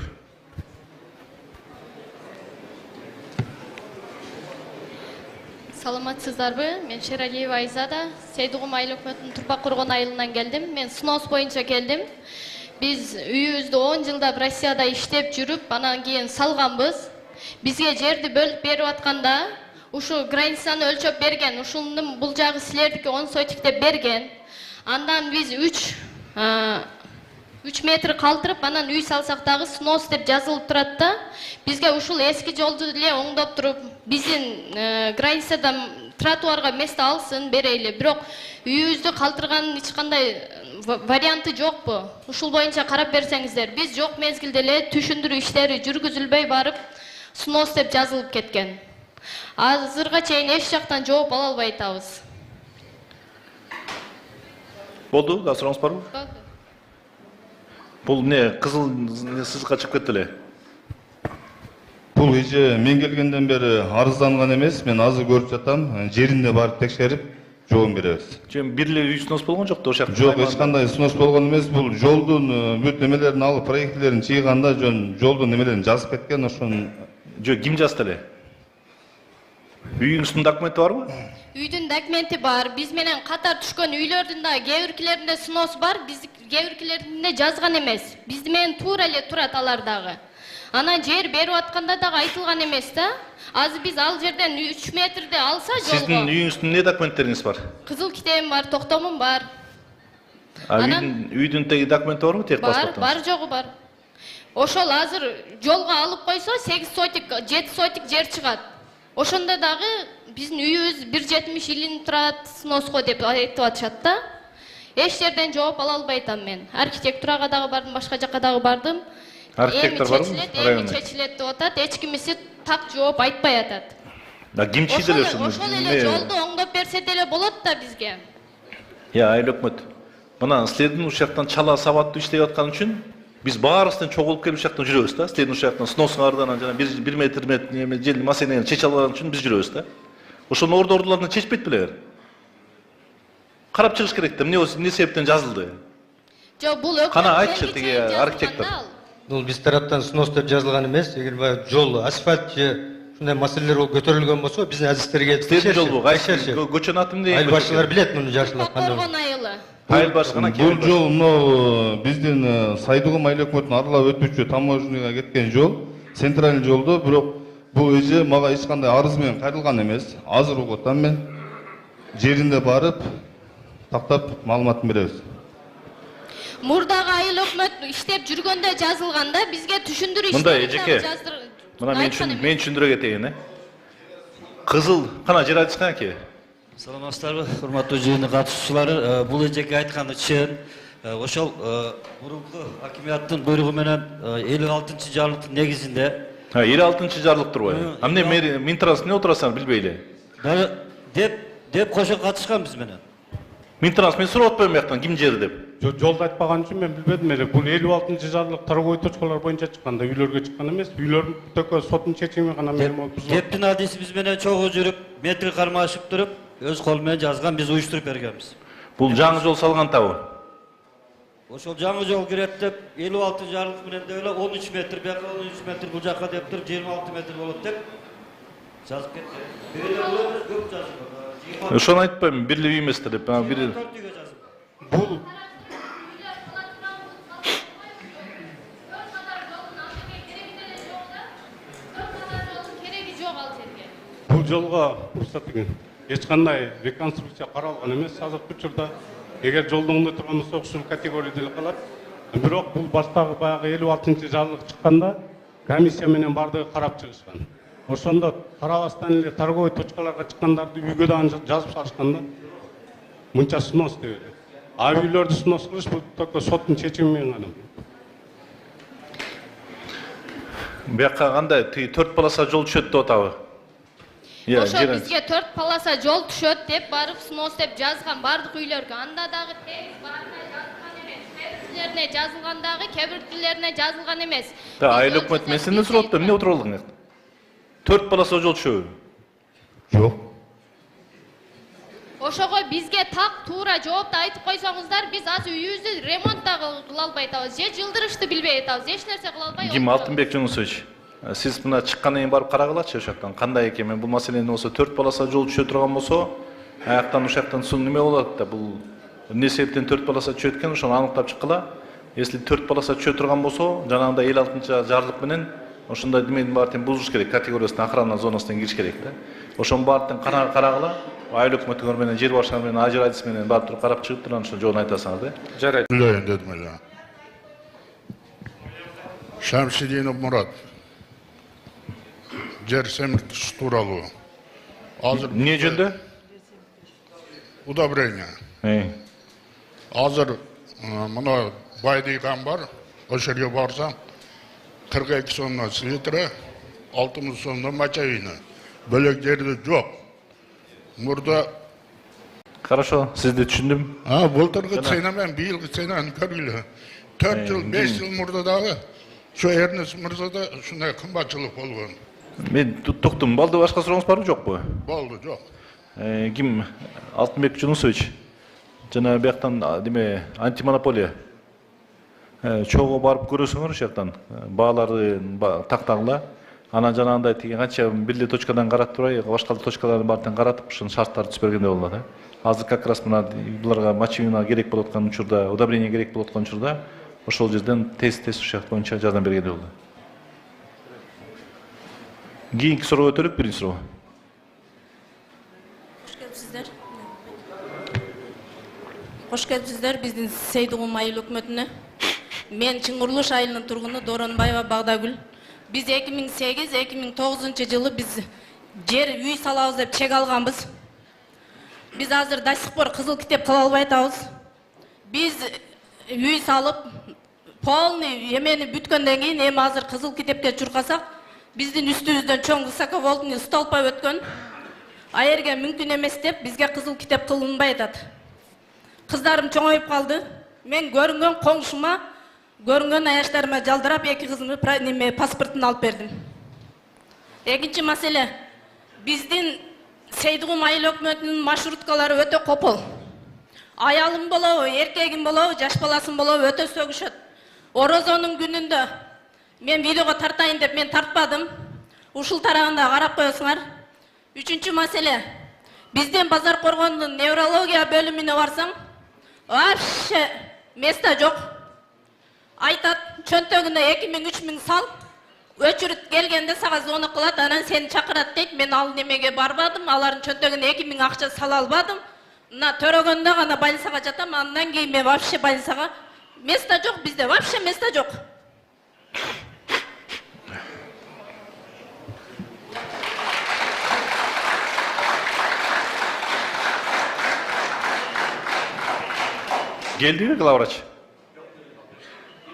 Саламатсыздарбы? Мен Шералиева Айзада, Сейдугум айыл өкмөтүнүн Турпак Коргон айылынан келдим. Мен снос боюнча келдим. Биз үйүбүздү 10 жылдап Россияда иштеп жүрүп, анан кийин салганбыз. Бизге жерди бөлүп берип атканда, ушу границаны өлчөп берген, ушунун бул жагы силердики 10 сотик деп берген. Андан биз 3 метр калтырып, анан үй салсак дагы снос деп жазылып турат да. Бизге ушул эски жолду эле оңдоп туруп, биздин границадан тротуарга место алсын берейли. Бирок үйүбүздү калтырганын эч кандай варианты жокпу? Ушул боюнча карап берсеңиздер. Биз жок мезгилде эле түшүндүрүү иштери жүргүзүлбөй барып, снос деп жазылып кеткен. Азырга чейин эч жактан жооп ала албай атабыз. Болду, да сурооңуз барбы? Болду. Бул не кызыл сызыкка чыгып кетти эле. Бул эже мен келгенден бери арызданган эмес, мен азыр көрүп жатам, жеринде барып текшерип жооп беребиз. Бир эле үй снос болгон жок да ошол жакта? Жок, эч кандай снос болгон эмес. Бул жолдун бүт немелерин алып, проектлерин чыйганда жолдун немелерин жазып кеткен, ошонун. Жок, ким жазды эле? Үйүңүздүн документи барбы? Үйдүн документи бар. Биз менен катар түшкөн үйлөрдүн да кээ биркилеринде снос бар, биз кээ биркилеринде жазган эмес. Биз менен туура эле турат алар дагы. Анан жер берип атканда дагы айтылган эмес да. Азыр биз ал жерден 3 метрде алса жолго. Сиздин үйүңүздүн эмне документтериңиз бар? Кызыл китебим бар, токтомум бар. Үйдүн теги документи барбы, тех паспорту? Бар жогу бар. Ошол азыр жолго алып койсо 8 сотик, 7 сотик жер чыгат. Ошондо дагы биздин үйүбүз 170 илин турат сноско деп айтып атышат да. Эч жерден жооп ала албай атам мен. Архитектурага дагы бардым, башка жакка дагы бардым. Архитектор барбы? Эми чечилет деп атат, эч кимиси так жооп айтпай атат. Ким чийди эле ушуну? Ошол эле жолду оңдоп берсе деле болот да бизге. Айыл өкмөт. Мына силердин ушул жактан чала сабаттуу иштеп аткан үчүн биз баарыбыздан чогулуп келип ушул жактан жүрөбүз да. Силердин ушул жактан сноскалардан жана 1 метр жер маселени чече алган үчүн биз жүрөбүз да. Ошону ордорлордун чечпейт белеңер. Карап чыгыш керек да. Эмне себептен жазылды? Жок, бул өкмөт. Кана айтчы тиги архитектор. Бул биз тараптан снос деп жазылган эмес. Эгер баягы жол, асфальт же ушундай маселелер көтөрүлгөн болсо, биздин азиздерге силердин жолбу, көчөнүн аты эмне? Айыл башчылар билет муну жашылат кандай. Коргон айылы. Айыл башкана кем? Бул жол мына биздин Сайдыгым айыл өкмөтүнүн аралап өтүүчү таможняга кеткен жол, центральный жолдо, бирок бул эже мага эч кандай арыз менен кайрылган эмес. Азыр угуп атам мен. Жеринде барып тактап маалыматын беребиз. Мурдагы айыл өкмөт иштеп жүргөндө жазылганда бизге түшүндүрүү иштери. Мындай эжеке. Мына мен түшүндүрө кетейин, Кызыл, кана жер айтышкан экен. Саламатсыздарбы, урматтуу жыйындын катышуучулары. Бул эжеке айтканы чын. Ошол мурунку акиматтын буйругу менен 56 жарлыктын негизинде 56 жарлыктыр бой. Амне Минтранс эмне отурасың билбей эле. Деп кошо катышкан биз менен. Минтранс мен сурап атпайм бияктан ким жери деп. Жолду айтпаган үчүн мен билбедим эле. Бул 56 жарлык торговый точкалар боюнча чыкканда үйлөргө чыккан эмес. Үйлөрдүн төкө соттун чечими гана менен болуп. Дептин адиси биз менен чогуу жүрүп, метр кармашып туруп, өз колу менен жазган, биз уюштуруп бергенбиз. Бул жаңы жол салгантабы? Ошол жаңы жол кирет деп 56 жарлык менен деп эле 13 метр, бияка 13 метр бул жака деп туруп 26 метр болот деп жазып кетти. Бирде болот көп жазып. Ошону айтпайм, бирлиги эмес деп. Бир Бул кереги жок ал жерге. Бул жолго уруксат деген эч кандай реконструкция каралган эмес. Азыркы учурда эгер жолдоңдо турган болсо ушул категорияда эле калат. Бирок бул баштагы баягы 56 жарлык чыкканда комиссия менен бардыгы карап чыгышкан. Ошондо карабастан эле торговый точкаларга чыккандарды үйгө дагы жазып салышканда мынча снос деп эле. А үйлөрдү снос кылыш бул только соттун чечими менен гана. Бияка кандай 4 полоса жол түшөт деп атабы? Ошо бизге 4 полоса жол түшөт деп барып снос деп жазган бардык үйлөргө. Анда дагы тегиз баарына жазылган эмес. Кээ бирлерине жазылган дагы, кээ бирлерине жазылган эмес. Айыл өкмөт меселени сурап атып, эмне отуруп алдың? 4 полоса жол түшөбү? Жок. Ошого бизге так туура жоопту айтып койсоңуздар, биз азыр үйүбүздү ремонт да кыла албай атабыз. Же жылдырышты билбей атабыз. Эч нерсе кыла албай. Ким Алтынбек Жунусович? Сиз мына чыккандан кийин барып карагылачы ошол жактан кандай экен. Мен бул маселени болсо 4 полоса жол түшө турган болсо, аяктан ушактан суу неме болот да бул эмне себептен 4 полоса түшөт экен, ошону аныктап чыккыла. Если 4 полоса түшө турган болсо, жанагындай 56 жарлык менен ошондой демедин баарын бузуш керек, категориясына охрана зонасына кириш керек да. Ошонун баарын карагыла. Айыл өкмөтүңөр менен жер башкар менен ажыратыс менен барып туруп карап чыгып турган ошо жолун айтасыңар да. Жарайт. Билейин дедим эле. Шамшидинов Мурат. Жер семиртиш тууралуу. Азыр эмне жөнүндө? Удобрение. Азыр мына байдыйган бар, ошол жерге барсам 42 сомдон слитра, 60 сомдон мочевина. Бөлөк жерде жок. Мурда Хорошо, сизди түшүндүм. Былтыркы цена менен быйылкы ценаны көргүлө. 4 жыл, 5 жыл мурда дагы şu Ernest Мырзада ушундай кымбатчылык болгон. Мен туктум. Балды башка сурооңуз барбы, жокпу? Болду, жок. Ким? Алтынбек Жунусович. Жана бияктан деме антимонополия. Чогуу барып көрөсүңөр ошол жактан. Бааларды тактагыла. Анан жанагындай тиги канча бир точкадан карап турбай, башка точкалардын баарын каратып, ушунун шарттарды түзүп бергенде болот. Азыр как раз мына буларга мочевина керек болуп аткан учурда, удобрение керек болуп аткан учурда, ошол жерден тез ушак боюнча жардам бергенде болду. Кийинки суроо өтөлүк, биринчи суроо. Hoş geldinizler bizdin Seyduğum Ayıl Hükümeti'ne. Men Çıngırlış ayılının turgunu Doronbayeva Bağdagül. Biz 2008-2009 yılı biz yer üy salabız dep çek alganbız. Biz hazır daşıkpor kızıl kitep kıla alбай атабыз. Biz üy salıp polный emeni бүткөндөн кийин эми азыр кызыл китепке чуркасак биздин үстүбүздөн чоң высоковольтный столпа өткөн. Айерге мүмкүн эмес деп бизге кызыл китеп кылынбай атат. Kızlarım çoğayıp kaldı. Men görüngen komşuma, görüngen ayaşlarıma jaldırap iki kızımı pasportunu alıp verdim. Ekinci mesele, bizdin Seyduğum Ayıl Hükümeti'nin marşrutkaları öte kopul. Ayalım bolağı, erkeğim bolağı, jaş balasım bolağı öte sögüşöt. Orozonun gününde men videoga tartayın dep men tartmadım. Uşul tarafında karap koyasınlar. Üçüncü mesele, bizden Bazar Korgon'un nevrologiya bölümüne varsan, вообще места жок. Айтат, чөнтөгүнө 2000-3000 сал, өчүрүт келгенде сага звонок кылат, анан сени чакырат дейт. Мен ал немеге барбадым, алардын чөнтөгүнө 2000 акча сала албадым. Мына төрөгөндө гана больницага жатам, андан кийин мен вообще больницага места жок, бизде вообще места жок. Geldi mi Glavraç?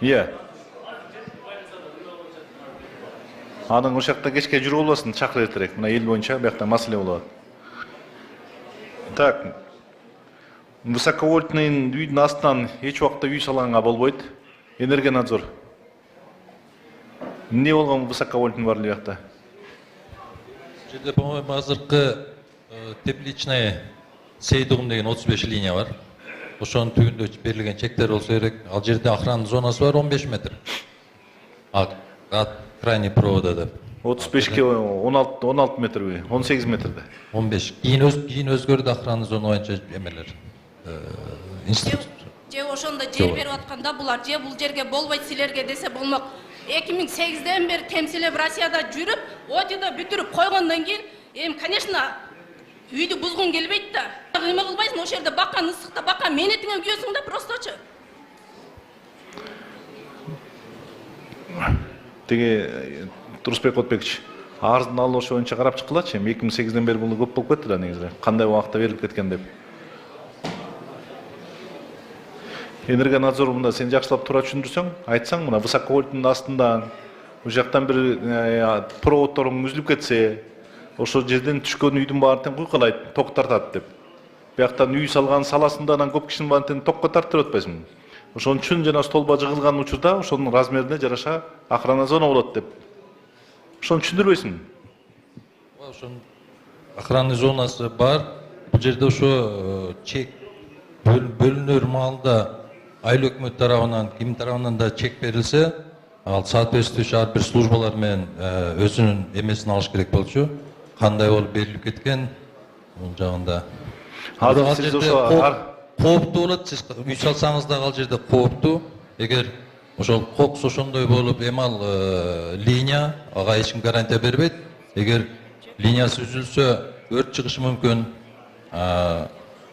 Iya. Анын ошакта кечке жүрүп болбосун, чакыр эртерээк. Мына эл боюнча биякта маселе болот. Так. Высоковольтный үйдүн астынан эч убакта үй салганга болбойт. Энергонадзор. Эмне болгон высоковольтный бар биякта? Жерде, по-моему, азыркы тепличная Сейдугум деген 35 линия бар. ошонун түбүндө берилген чектер болсо керек. Ал жерде охрана зонасы бар 15 метр. От крайний провода деп. 35-ке 16 метрби, 18 метрде. 15. Кийин өзгөрдү охрана зона боюнча эмелер. Институт. Же ошондо жер берип атканда булар же бул жерге болбойт силерге десе болмок. 2008-ден бери темсилеп Россияда жүрүп, отида бүтүрүп койгондон кийин, конечно, үйдү бузгун келбейт да. Эме кылбайсың, ошол жерде баккан ысыкта баккан менетиңе күйөсүң да просточу. Теге Турусбек Отбекович, арыздын алышы боюнча карап чыккылачы, 2008-ден бери бул көп болуп кетти да негизи. Кандай убакытта берилип кеткен деп. Энергонадзор мында сен жакшылап туура түшүндүрсөң, айтсаң, мына высоковольттун астында ошол жактан бир проводдорун үзүлүп кетсе, ошол жерден түшкөн үйдүн баарын куйкалайт, ток тартат деп. Бияктан үй салган саласында анан көп кишинин баарын токко тартып атпайсыңбы? Ошон үчүн жана столба жыгылган учурда ошонун размерине жараша охрана зона болот деп. Ошону түшүндүрбөйсүңбү? Ошон охрана зонасы бар. Бул жерде ошо чек бөлүнөр маалда айыл өкмөт тарабынан, ким тарабынан да чек берилсе, ал соответствующий ар бир службалар менен өзүнүн эмесин алыш керек болчу. Кандай болуп берилип кеткен бул жагында. Азыр сиз ошо кооптуу болот, сиз үй салсаңыз да ал жерде кооптуу. Эгер ошол кокс ошондой болуп, эмал линия, ага эч ким гарантия бербейт. Эгер линиясы үзүлсө, өрт чыгышы мүмкүн.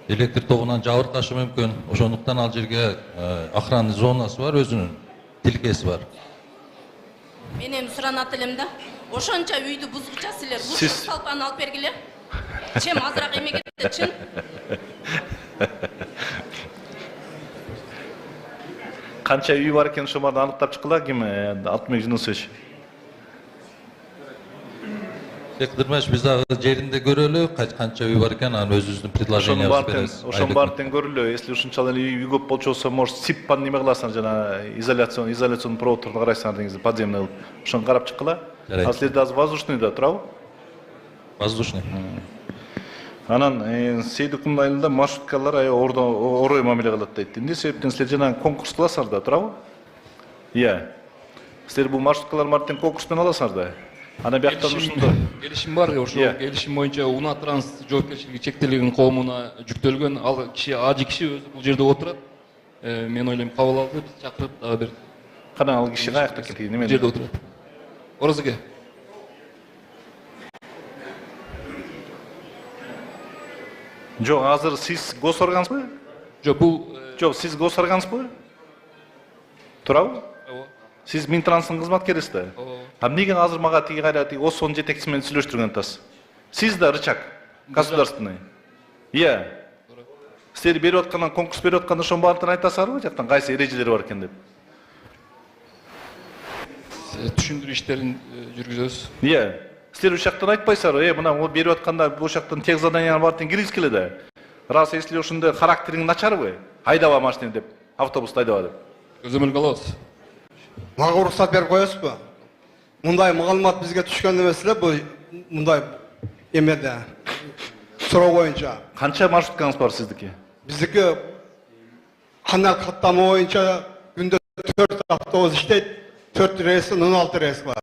Электр тогунан жабыркашы мүмкүн. Ошондуктан ал жерге охрана зонасы бар, өзүнүн тилкеси бар. Мен эми суранат элем да. Ошонча үйдү бузгуча силер бул салпаны алып бергиле. Чем азыраак эме кетти, чын. Канча үй бар экен, ошо баарын аныктап чыккыла, ким Алтынбек Жунусович? Кыдырмаш, биз дагы жеринде көрөлү, канча үй бар экен, анан өзүбүздүн предложениябызды беребиз. Ошонун баарын көрүлү. Если ушунчалык үй көп болчу болсо, может, СИП-пан неме кыласыңар, жана изоляцион проводторду карайсыңар деңиз, подземный кылып. Ошону карап чыккыла. А силерде азыр воздушныйда турабы? Воздушный. Анан Сейдикулдун айылында маршруткалар орой мамиле кылат дейт. Эмне себептен силер жана конкурс кыласыңар да, турабы? Iya. Силер бул маршруткалар мартен конкурс менен аласыңар да. Ана бияктан ушунда келишим бар, ошол келишим боюнча Уна Транс жоопкерчилиги чектелген коомуна жүктөлгөн, ал киши ажы киши өзү бул жерде отурат. Мен ойлойм кабыл алды, биз чакырып дагы бир. Кана ал киши каякта кетти, неме жерде отурат? Оразыке. Жок, азыр сиз госоргансызбы? Жок, бул жок, сиз госоргансызбы? Турабы? Сиз Минтранстын кызматкерисиз да. А эмнеге азыр мага тиги кайра тиги ОСОнун жетекчиси менен сүйлөштүргөн атасыз? Сиз да рычаг государственный. Iya. Силер берип аткандан конкурс берип атканда ошонун баарын айтасызарбы, жактан кайсы эрежелери бар экен деп? Түшүндүрүү иштерин жүргүзөбүз. Iya. Силер ушул жактан айтпайсызарбы, мына бул берип атканда бул жактан тех заданияны баарын киргизгиле да. Раз если ошондой характериң начарбы, айдаба машина деп, автобусту айдаба деп. Көзөмөлгө алабыз. Мага уруксат берип коесузбу? Мындай маалымат бизге түшкөн эмес эле, бул мындай эмеде. Суроо боюнча. Канча маршруткаңыз бар сиздики? Биздики канал каттамы боюнча күндө 4 автобус иштейт, 4 рейстен 16 рейс бар.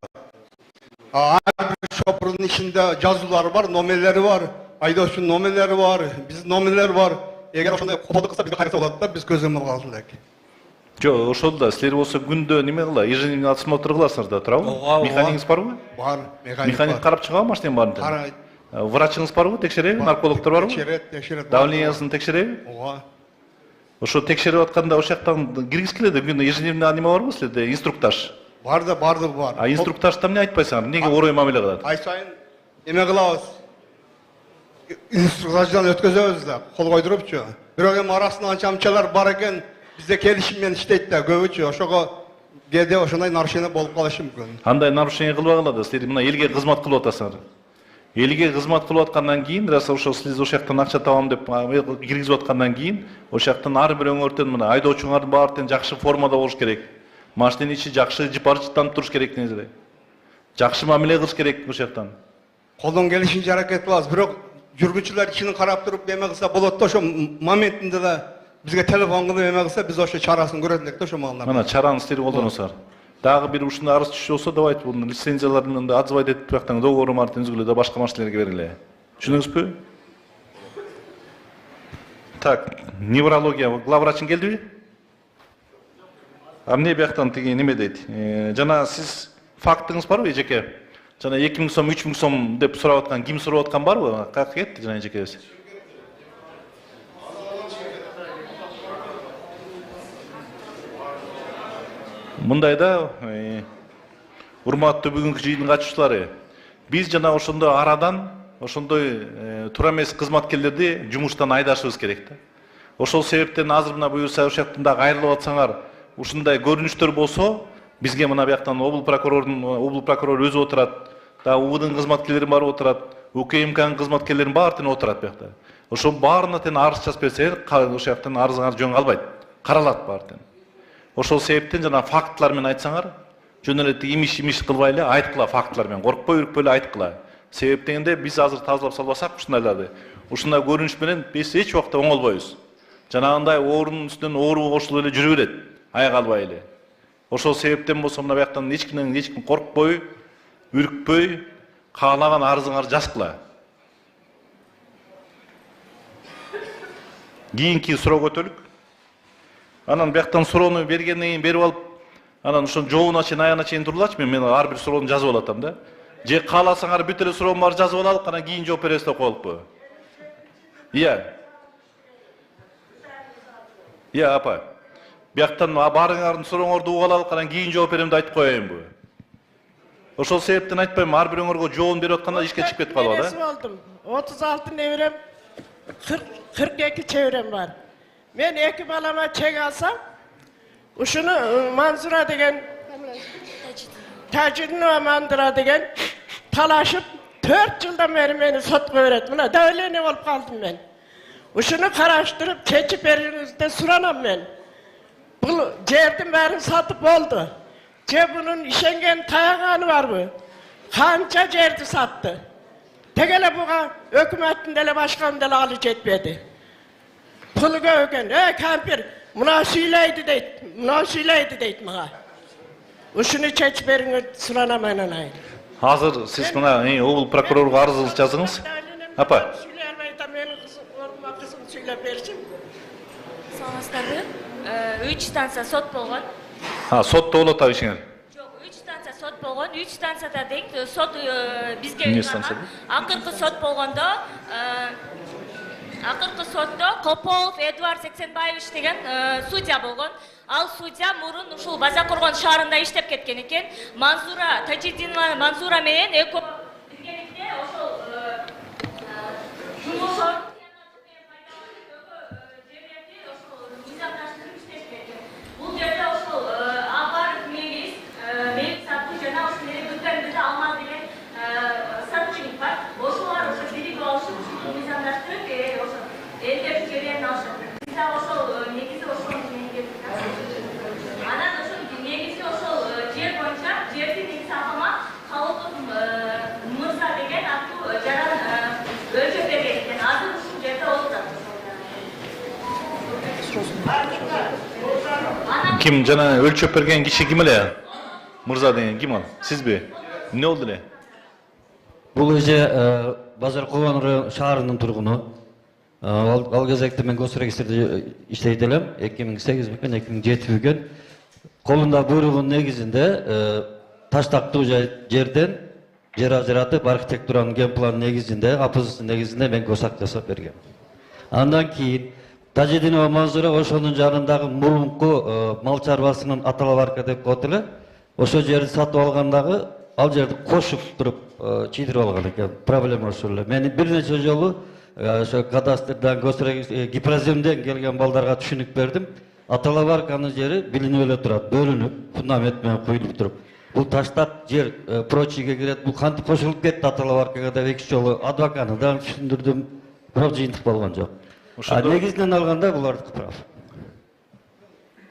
Ар бир шопурдун ичинде жазуулары бар, номерлери бар, айдоочунун номерлери бар, биздин номерлер бар. Эгер ошондой коподук кылса бизге кайрылса болот да, биз көзөмөл алып элек. Жок, ошол да силер болсо күндө неме кыла, ежедневный осмотр кыласыңар да, турабы? Механиңиз барбы? Бар, механик карап чыгабы машинанын баарын? Карайт. Врачыңыз барбы, текшереби? Наркологдор барбы? Текшерет. Давлениясын текшереби? Ооба. Ошо текшерип атканда ошол жактан киргизгиле да, күндө ежедневный неме барбы силерде? Инструктаж. Бар да, бардыгы бар. А инструктажда эмне айтпайсыңар? Эмнеге орой мамиле кылат? Ай сайын эме кылабыз. Инструктаждан өткөзөбүз да, кол койдурупчу. Бирок эми арасында анча-мынчалар бар экен, бизде келишим менен иштейт да, көбүчү. Ошого кээде ошондой нарушение болуп калышы мүмкүн. Кандай нарушение кылбагыла да, силер мына элге кызмат кылып атасыңар. Элге кызмат кылып аткандан кийин, раз ошо сиз ошол жактан акча табам деп киргизип аткандан кийин, ошол жактан ар бир өңөрдөн мына айдоочуңардын баары жакшы формада болуш керек. Машинанын ичи жакшы жыпар-жыттанып туруш керек негизи. Жакшы мамиле кылыш керек ошол жактан. Колдон келишинче аракет кылабыз, бирок жүргүчүлөр ичин карап туруп эме кылса болот да, ошо моментинде да Bizge telefon kılıp emek ise biz oşa çarasını göredik de şu mallar. Mana çarаны істери колдоносуңар. Дагы бир ушундай арыз түшүп болсо давайте бунун лицензияларын да отзывать этип бияктан договору марты түзгүлө да башка машиналерге бериле. Түшүнүңүзбү? Так, неврология главврачың келдиби? А эмне бияктан тиги неме дейт? Жана сиз фактыңыз барбы эжеке? Жана 2000 сом, 3000 сом деп сурап аткан, ким сурап аткан барбы? Каяка кетти жана эжекебиз? Мындайда, урматтуу бүгүнкү жыйындын катышуучулары, биз жана ошондой арадан, ошондой туура эмес кызматкерлерди жумуштан айдашыбыз керек да. Ошол себептен азыр мына буюрса ошояктан да кайрылып атсаңар, ушундай көрүнүштөр болсо, бизге мына бияктан облус прокурору өзү отурат, да УВДнын кызматкерлери барып отурат, УКМКнын кызматкерлеринин баары тең отурат биякта. Ошонун баарына тең арыз жазып берсеңер, ошояктан арызыңар жөн калбайт, каралат баары тең. Ошол себептен жана фактылар менен айтсаңар, жөн эле имиш кылбай эле айткыла фактылар менен, коркпой үркпөй эле айткыла. Себеп дегенде биз азыр тазалап салбасак ушундайларды, ушундай көрүнүш менен биз эч убакта оңолбойбуз. Жанагындай оорунун үстүнөн оору кошулуп эле жүрө берет, аяк албай эле. Ошол себептен болсо мына бияктан эч ким коркпой, үркпөй, каалаган арызыңарды жазгыла. Кийинки суроо көтөрүлүк. Анан бияктан суроону бергенден кийин берип алып, анан ошонун жообуна чейин аягына чейин турулачы, мен ар бир суроону жазып алып атам да. Же кааласаңар бүт эле суроонун баарын жазып алалык, анан кийин жооп беребиз деп коелукпу? Iya апа. Бияктан баарыңардын сурооңорду угуп алалык, анан кийин жооп берем деп айтып коеюнбу? Ошол себептен айтпайм, ар бирөөңөргө жообун берип атканда ишке чыгып кетип калат, Мен болдум. 36 неберем, 42 çevrem var. Men 2 balama çek alsam, uşunu Manzura degen, Tacidinova Manzura degen talaşıp 4 yıldan beri beni sotqa öğretti. Buna dövlene olup kaldım ben. Uşunu karaştırıp keçip elinizde suranam ben. Bu cerdin benim satıp oldu. Bunun işengen tayağanı var mı? Kança cerdi sattı. Tekele buğa hükümetin dele başkanın dele alıcı etmedi. Pulu ögen, kampir, buna söyleydi deyit bana. Uşunu keçip elini suranamayın ayın. Hazır siz buna obul prokuroruga arız жазыңыз. Апа. Menin kızım söylep versin. Саламатсыздарбы? 3 станция сот болгон. Сотто болот абишиңер. Жок, 3 станция сот болгон. 3 станцияда тең сот бизге Эмне станция? акыркы сот болгондо, акыркы сотто Кополов Эдуард Сексенбаевич деген судья болгон. Ал судья мурун ушул База Кургон шаарында иштеп кеткен экен. Манзура Тажидинова Манзура менен эко биргеликте ошол жумушор Бул жерде ошол Абар Мелис сатуу жана ошолерди бүткөндө алмаз деген сатчылык бар. Ошолар ошо биригип алышып, мыйзамдаштырып, ошо элге жерин алышат. Биз да ошол негизи ошол менен анан ошол негизи ошол жер боюнча жерди негизи апама Халыков Мырза деген аттуу жаран өлчөп берген экен. Азыр ушул жерде отурат. Kim жана өлчөп берген киши ким эле? Мырза деген ким ал? Сизби? Эмне болду эле? Бул эже Базар Кургон шаарынын тургуну. Ал кезекте мен госрегистрде иштейт элем. 2008 бүкөн 2007 бүкөн. Колунда буйругун негизинде таштактуу жерден жер ажыратып архитектуранын ген планын негизинде, АПЗ негизинде мен госак жасап бергем. Андан кийин Тажидинова Манзура ошонун жанындагы мурунку мал чарбасынын аталабарка деп коет эле. Ошол жерди сатып алгандагы ал жерди кошуп туруп чийдирип алган экен. Проблема ошол эле. Мен бир нече жолу ошо кадастрдан гипроземден келген балдарга түшүнүк бердим. Аталабарканын жери билинип эле турат, бөлүнүп, фундамент менен куюлуп туруп. Бул таштак жер прочийге кирет. Бул кантип кошулуп кетти Аталабаркага деп 2 жолу адвокатына да түшүндүрдүм. Бирок жыйынтык болгон жок. Негизинен алганда булардыкы прав.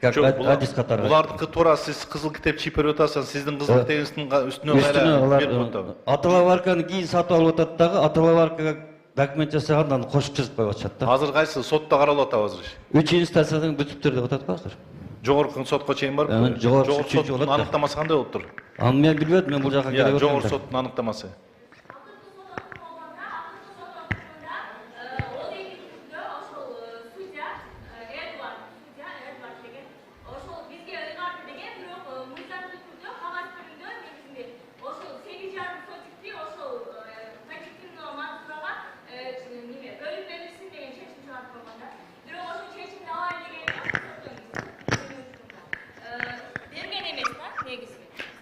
Адис катары. Булардыкы туура сиз кызыл китеп чийип берип атасыз, сиздин кызыл китебиңиздин үстүнө кайра берип атабы? Аталабарканы кийин сатып алып атат дагы, Аталабаркага документ жасагандан аны кошуп жазып коюп атышат да. Азыр кайсы сотто каралып атабы азыр? 3-инстанциядан бүтүптөр деп атат го азыр. Жогорку сотко чейин барып, жогорку соттун аныктамасы кандай болуп тур? Аны мен билбедим, мен бул жака келе бердим. Жогорку соттун аныктамасы.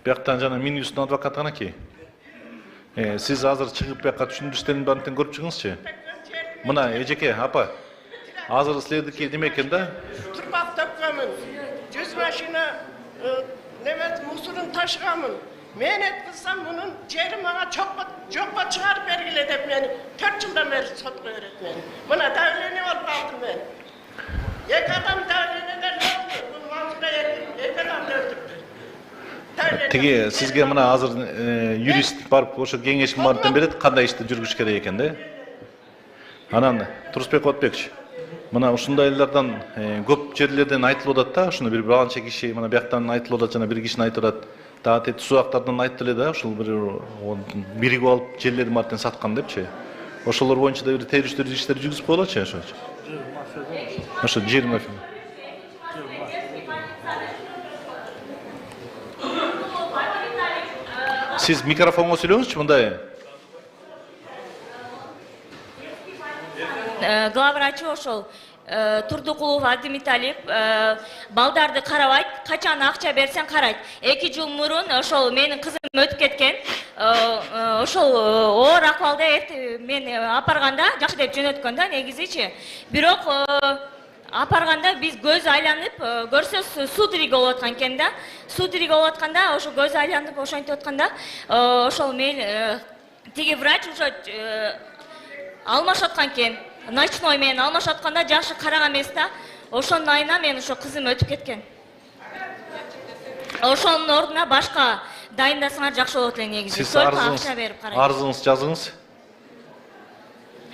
Бияктан жана Минюстун адвокаты анакей. Сиз азыр чыгып бияка түшүндүрүштөрдүн баарын көрүп чыгыңызчы. Мына эжеке апа. Азыр силердики неме экен да? Турпак төккөнмүн. 100 машина немет мусорун ташыганмын. Мен эткизсам мунун жери мага жокко чыгарып бергиле деп мени 4 жылдан бери сотко берет мени. Мына давление болуп калдым мен. Эки адам давлениеден өлдү. Бул маңда эки адам өлдү. Тиги сизге мына азыр юрист барып ошо кеңешин баарын берет, кандай ишти жүргүзүш керек экен да. Анан Турусбек Отбекович, мына ушундайлардан көп жерлерден айтылып атат да, ушуну бир баланча киши мына бияктан айтылып атат, жана бир кишини айтып атат. Дагы субактардан айтты эле да, ушул бир биригип алып жерлердин баарын саткан депчи. Ошолор боюнча да бир териштирүү иштер жүргүзүп коелочу ошочу. Ошо жер мафия. Siz mikrofonga söylüyorsunuz mындай? Главврачы ошол Турдукулов Адимиталиев балдарды карабайт, качан акча берсең карайт. 2 жыл мурун ошол менин кызым өтүп кеткен. Ошол оор акыбалда мен апарганда жакшы деп жөнөткөн да негизичи. Бирок апарганда биз көз айланып көрсөз судорога болуп аткан экен да. Судорога болуп атканда ошо көз айланып ошентип атканда ошол мен тиги врач уже алмашып аткан экен. Ночной менен алмашып атканда жакшы караган эмес да. Ошонун айына мен ошо кызым өтүп кеткен. Ошонун ордуна башка дайындасаңар жакшы болот эле негизи. Сиз арызыңыз жазыңыз.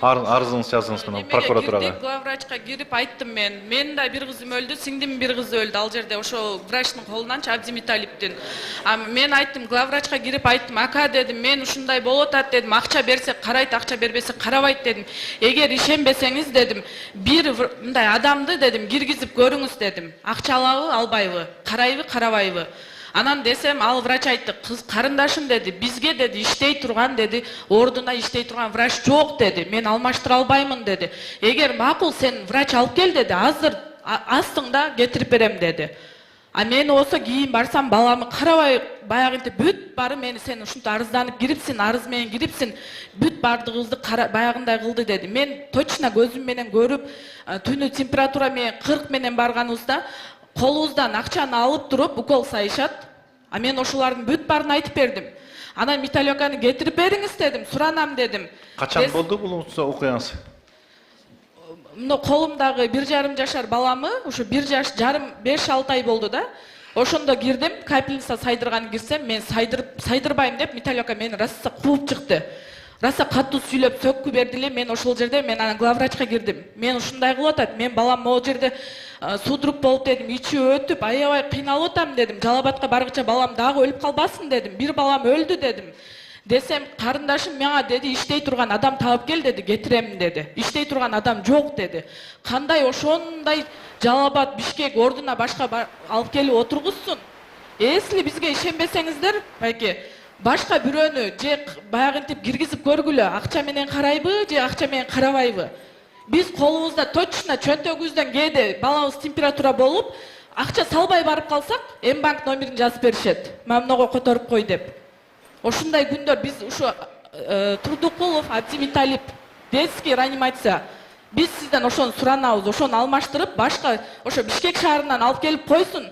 Арызыңыз жазыңыз мына прокуратурага. Главврачка кирип айттым мен. Менин да бир кызым өлдү, сиңдимдин бир кызы өлдү ал жерде ошо врачтын колунанчы Абдимиталиптин. Мен айттым главврачка кирип айттым, ака дедим, мен ушундай болуп атат дедим, акча берсе карайт, акча бербесе карабайт дедим. Эгер ишенбесеңиз дедим, бир мындай адамды дедим киргизип көрүңүз дедим. Акча алабы, албайбы, карайбы, карабайбы. Анан десем ал врач айтты, кыз карындашым деди, бизге деди иштей турган деди, ордуна иштей турган врач жок деди. Мен алмаштыра албаймын деди. Эгер макул сен врач алып кел деди, азыр астыңда кетирип берем деди. Мен болсо кийин барсам баламы карабай баягынтип бүт бары мени сен ушинтип арызданып кирипсиң, арыз менен кирипсиң, бүт бардыгыбызды баягындай кылды деди. Мен точно көзүм менен көрүп, түнү температура менен 40 менен барганыбызда колубуздан акчаны алып туруп укол сайышат. Мен ошолардын бүт барын айтып бердим. Анан металликаны кетирип бериңиз дедим, суранам дедим. Качан болду бул окуяңыз? Мына колумдагы 1,5 жашар баламы, ошо 1 жаш жарым 5-6 ай болду да. Ошондо кирдим, капельница сайдырган кирсем, мен сайдырбайм деп металлика мени раса кууп чыкты. Раса катуу сүйлөп сөккү берди эле, мен ошол жерде мен анан главврачка кирдим. Мен ушундай кылып атат, мен балам могу жерде судрук болуп дедим, ичи өтүп, аябай кыйналып атам дедим. Жалабатка баргыча балам дагы өлүп калбасын дедим. Бир балам өлдү дедим. Десем, карындашым мага деди, иштей турган адам таап кел деди, кетирем деди. Иштей турган адам жок деди. Кандай ошондой Жалалабад, Бишкек ордуна башка алып келип отургузсун. Эсли бизге ишенбесеңиздер, байке, башка бирөөнү же баягынтип киргизип көргүлө, акча менен карайбы же акча менен карабайбы. Биз колубузда точно чөнтөгүбүздөн кээде балабыз температура болуп, акча салбай барып калсак, М-банк номерин жазып беришет. Мамного которуп кой деп. Ошундай күндөр биз ушу Турдукулов, Абдимиталиев, детский реанимация. Биз сизден ошону суранабыз, ошону алмаштырып, башка ошо Бишкек шаарынан алып келип койсун.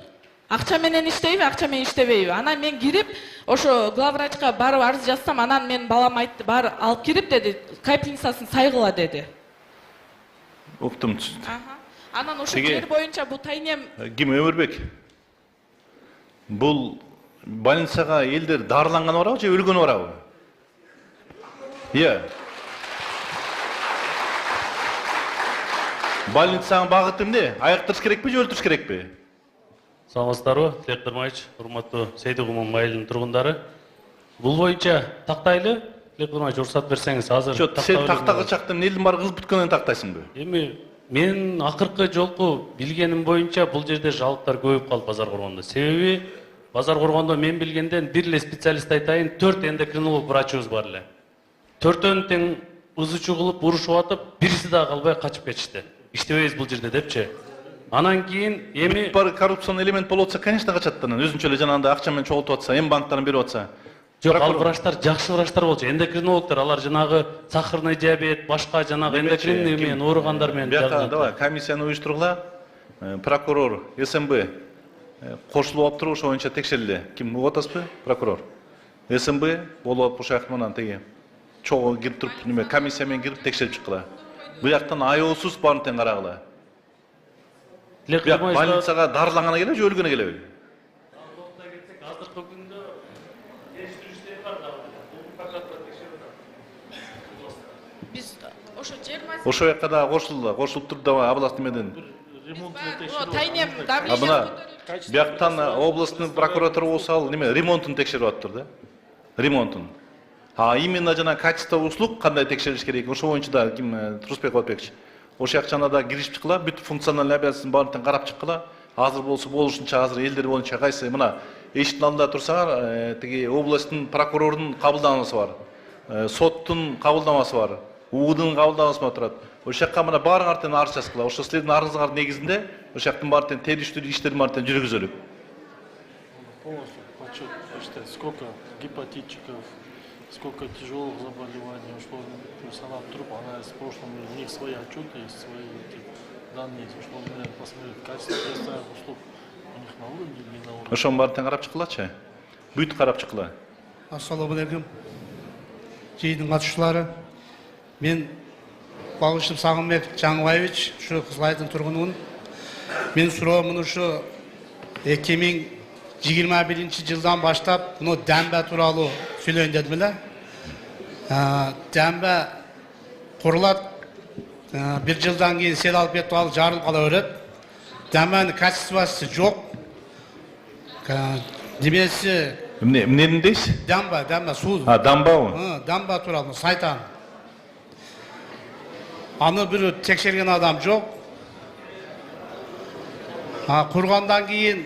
Акча менен иштейби, акча менен иштебейби. Анан мен кирип, ошо главврачка барып арыз жазсам, анан мен балам айтты, бар алып кирип деди, капельницасын сайгыла деди. Уктум. Анан ошо жер боюнча бул тайнем Ким Өмүрбек? Бул больницага элдер дарыланган барабы же өлгөн барабы? Иә. Больницаның бағыты эмне? Айыктырыш керекпи же өлтүрүш керекпи? Саламатсыздарбы, Тилек Кырмайыч, урматтуу Сейдигулмун айылынын тургундары. Бул боюнча тактайлы, Тилек Кырмайыч уруксат берсеңиз азыр. Сен тактагы чакта эмнедин бар кызып бүткөндөн тактайсыңбы? Эми мен акыркы жолку билгеним боюнча бул жерде жалоптор көбөйүп калды базар коргондо. Себеби базар коргондо мен билгенден бир эле специалист айтайын, 4 эндокринолог врачыбыз бар эле. 4-өн тең ызычуу кылып урушуп атып, бириси да калбай качып кетишти. Иштебейбиз бул жерде депчи. Анан кийин эми бар коррупционный элемент болуп атса, конечно качат анан. Өзүнчө эле жанагындай акча менен чогултуп атса, эми банктарын берип атса. Жок, ал врачтар жакшы врачтар болчу. Эндокринологдор, алар жанагы сахарный диабет, башка жанагы эндокринный менен ооругандар менен жагат. Давай, комиссияны уюштургула. Прокурор, СМБ кошулуп алып туруп, ошо боюнча текшериле. Ким угуп атасызбы? Прокурор. СМБ болуп алып ушак менен теги чогуу кирип туруп, неме комиссия менен кирип текшерип чыккыла. Бу жактан аеосуз баарын тең карагыла. Больницага дарыланганы келеби же өлгөнү келеби? Биз ошо жер маселеси. Ошо жакка да кошулуп туруп да областный меден. Тайнем А давление. мына бияктан областный прокуратура болсо ал неме ремонтун текшерип атыптыр да. Ремонтун. А именно жана качество услуг кандай текшериш керек? Ошо боюнча да ким Турусбек Отбекович. Ошол жакчана да кирип чыккыла, бүт функциональный обязанностьтун баарын тең карап чыккыла. Азыр болсо болушунча азыр элдер боюнча кайсы мына эшиктин алдында турсаңар, тиги областтын прокурордун кабылдамасы бар. Соттун кабылдамасы бар. УУДдун кабылдамасы бар турат. Ошол жакка мына баарыңар тең арыз жазгыла. Ошо силердин арызыңар негизинде ошол жактын баары тең териштүү иштердин баары тең жүргүзүлүп. Полностью отчет посчитать, сколько гепатитчиков, сколько тяжелых заболеваний ушло персонал труп, она из прошлого, у них свои отчеты есть, свои данные, что он посмотрит качество предоставленных услуг, у них на уровне или не на уровне. Ошонун баарын тең карап чыккылачы. Бүт карап чыккыла. Ассаламу алейкум. Жыйындын катышуулары. Мен Багышев Сагынбек Жаңыбаевич, ушу Кызылайдын тургунумун. Мен суроомун ушу 2021-жылдан баштап муну дембе тууралуу сүйлөйүн дедим эле. Дембе курулат, бир жылдан кийин сел алып кетип алып жарылып кала берет. Дембенин качествосы жок. Немеси Эмнени дейсиз? Дембе суу. Дамбабы? Дембе тууралуу сайтан. Аны бир текшерген адам жок. Кургандан кийин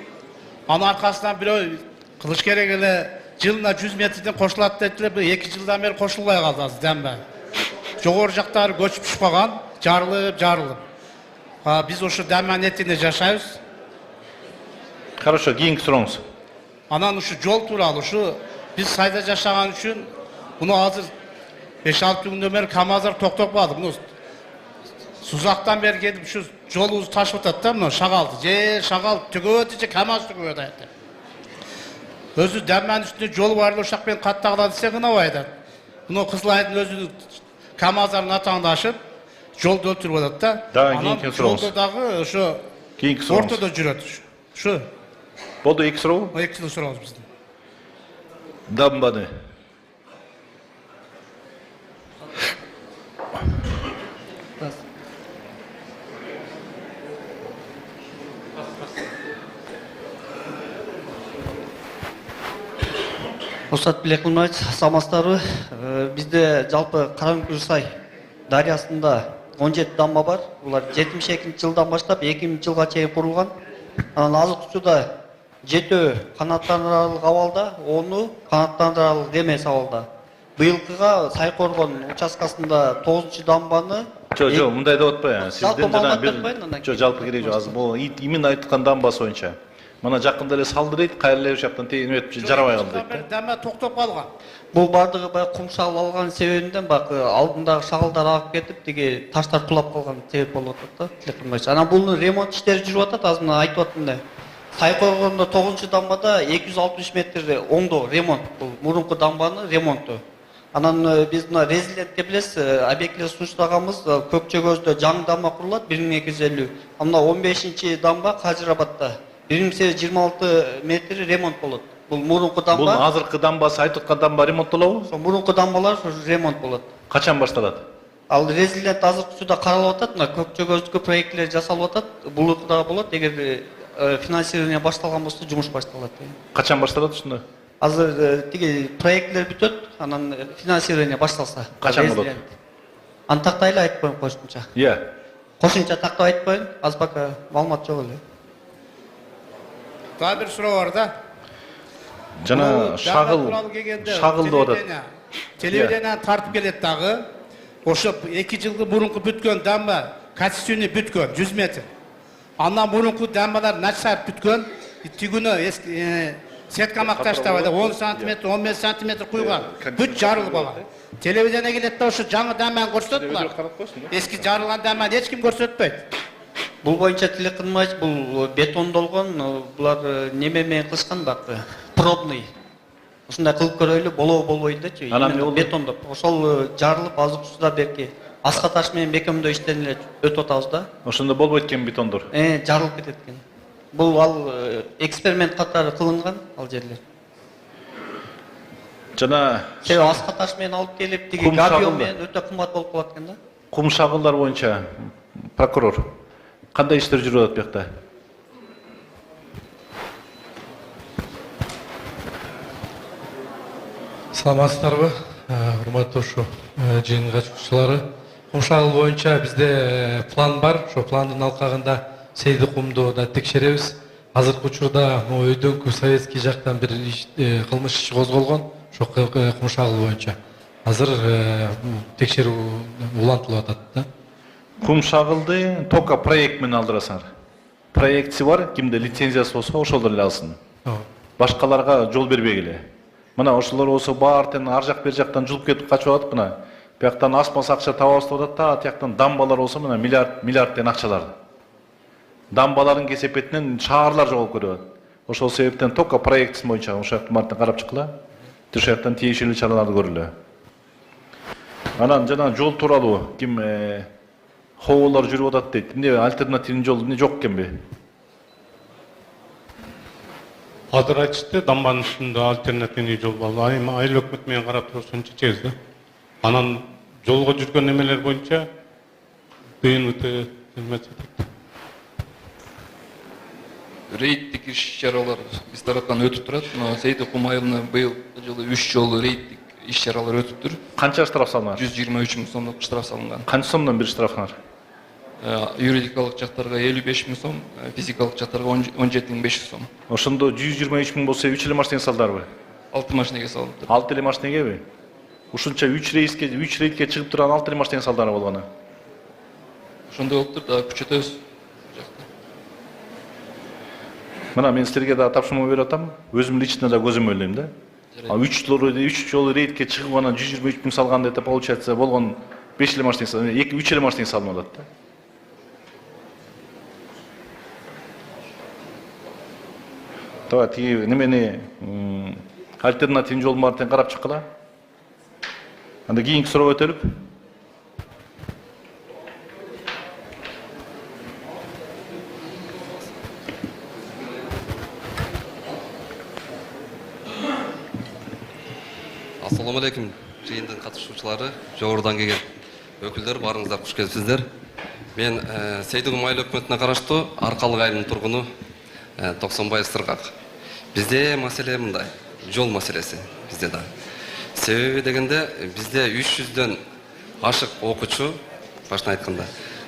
анын аркасынан бирөө кылыш керек эле, жылына 100 метрден кошулат деди, 2 жылдан бери кошулбай калды азыр дембе. Жогору жактары көчүп түшүп калган, жарылып. Биз ошо дембенин этинде жашайбыз. Хорошо, кийинки сурооңуз. Анан ушу жол тууралуу, ушу биз сайда жашаган үчүн муну азыр 5-6 күндөн бери КАМАЗдар токтоп калды. Муну Сузактан бери келип ушу жолубузду ташып атат да, мына шагалды. Шагал түгөбөтү же КАМАЗ түгөбөт айтат. Өзү дембенин үстүндө жол бар эле ошак менен каттагыла десе кынабай айтат. Муну Кызылайдын өзүнүн КАМАЗдарын атаңдашып, жолду өлтүрүп атат да. Дагы кийинки сурооңуз. Жолдо дагы ошо Кийинки сурооңуз. ортодо жүрөт. Ушу. Болду, эки суроо? Эки сурообуз биздин. Дамбаны. Рұқсат Білекулмайт, Самастары, бізде жалпы Қараүңкір сай дариясында 17 дамба бар. Олар 72 жылдан баштап 2000 жылға чейин құрылған. Азық суда 7 қанаттандырарлық авалда, 10 қанаттандырарлық емес авалда. Быйылкыга Сайкоргон участкасында 9 дамбаны Жо, мындай деп атпай. Сизден жана бир жалпы керек жок. Азыр бул именно айткан дамбасы боюнча. Мана жакында эле салды дейт, кайра эле жактан неметип жарабай калды дейт. Дембе токтоп калган. Бул бардыгы баягы кум шагыл алган себебинен бак алдындагы шагылдар агып кетип, тиги таштар кулап калган себеп болуп атат да. Анан бул ремонт иштери жүрүп атат, азыр мына айтып аттым да. Сайкоргондо 9-дамбада 260 метр оңдоо ремонт. Бул мурунку дамбанын ремонту. Анан биз мына резилентке билесиз, объектилер сунуштаганбыз, Көкчөгөздө жаңы дамба курулат 1250. Мына 15-дамба Кажырабадта 1826 метр ремонт болот. Бул мурунку дамба. Бул азыркы дамбасы айтып аткан дамба ремонттолобу? Мурунку дамбалар ремонт болот. Качан башталат? Ал резилент азыркы учурда каралып атат, мына көк жөгөзгө проекттер жасалып атат. Бул да болот, эгер финансирование башталган болсо жумуш башталат. Качан башталат ушунда? Азыр тиги проекттер бүтөт, анан финансирование башталса. Качан болот? Аны тактайлы айтып коюм кошумча. Кошумча тактап айтпайм, азыр пока маалымат жок эле. Daha bir soru var da. Жана шагыл деп атат. Телевидениеден тартып келет дагы. Ошо 2 жылгы мурунку бүткөн дамба качественный бүткөн 100 метр. Андан мурунку дамбалар начар бүткөн. Тигүнө сетка макташтабайда 10 см, 15 см куйган. Бүт жарылып алган. Телевидениеге келет да ошо жаңы дамбаны көрсөтөт. Эски жарылган дамбаны эч ким көрсөтпөйт. Бул боюнча телекызмач, бул бетондолгон, булар неме менен кылышкан бакты. Пробный. Ушундай кылып көрөйлү, болобу болбойт дечи. Именно бетондоп. Ошол жарылып азыр учурда берки аска таш менен бекемдөө иштерин эле өтүп атабыз да. Ошондо болбойт экен бетондор. Жарылып кетет экен. Бул ал эксперимент катары кылынган ал жерлер. Жана аска таш менен алып келип, тиги габион менен өтө кымбат болуп калат экен да. Кум шагылдар боюнча прокурор кандай иштер жүрүп атат бuyakta? Саламатсыздарбы, урматтуу ушу жыйын катышуучулары. Кум шагыл боюнча бизде план бар. Ошо пландын алкагында Сейди кумду да текшеребиз. Азыркы учурда өйдөнкү советский жактан бир кылмыш иши козголгон. Ошо кум шагыл боюнча. Азыр текшерүү улантылып атат да. Кум шагылды только проект менен алдырасыңар. Проектси бар, кимде лицензиясы болсо ошолор эле алсын. Башкаларга жол бербегиле. Мына ошолор болсо баартен ар жак бер жактан жулуп кетип качып атат мына. Бияктан асмас акча табабыз деп атат да, тияктан дамбалар болсо мына миллиардтен акчалар. Дамбалардын кесепетинен шаарлар жоголуп кетет. Ошол себептен только проект боюнча ошол жактан карап чыккыла. Ошол жактан тиешелүү чараларды көрүлө. Анан жана жол тууралуу ким хоолор жүрүп атат дейт. Эмне альтернативный жол эмне жок экенби? Азыр айтышты, дамбанын үстүндө альтернативный жол бар. Айыл өкмөт менен карап турсун чечебиз да. Анан жолго жүргөн немелер боюнча быйын өтө хизмет этет. Рейдтик иш-чаралар биз тараптан өтүп турат. Сейди кум айылына быйыл жылы 3 жолу рейдтик иш-чаралар өтүптүр. Канча штраф салынган? 123 миң сомдук штраф салынган. Канча сомдон бир штрафыңар? Юридикалык жактарга 55 миң сом, физикалык жактарга 17.500 сом. Ошондо 123 миң болсо 3 эле машинеге салдарбы? 6 машинеге салыптыр. 6 эле машинегеби? Ушунча 3 рейдке чыгып турган 6 эле машинеге салдары болгону. Ошондой болуптур да, күчөтөбүз. Мына мен силерге да тапшырма берип атам. Өзүм лично да көзөмөлдөйм да. 3 жолу рейдке чыгып анан 123 миң салганда это получается болгон 5 эле машинеге, 3 эле машинеге салынып атат да. Тоо тиги немени альтернативный жол барын карап чыккыла. Анда кийинки суроо өтөлүп. Assalamu alaikum. Жыйындын катышуучулары, жогорудан келген өкүлдөр, барыңыздар куш келипсиздер. Мен Сейди кум айыл өкмөтүнө караштуу Аркалык айылынын тургуну Токсонбаев Сыргак. Бизде маселе мындай, жол маселеси бизде да. Себеби дегенде бизде 300дөн ашык окуучу, башына айтканда,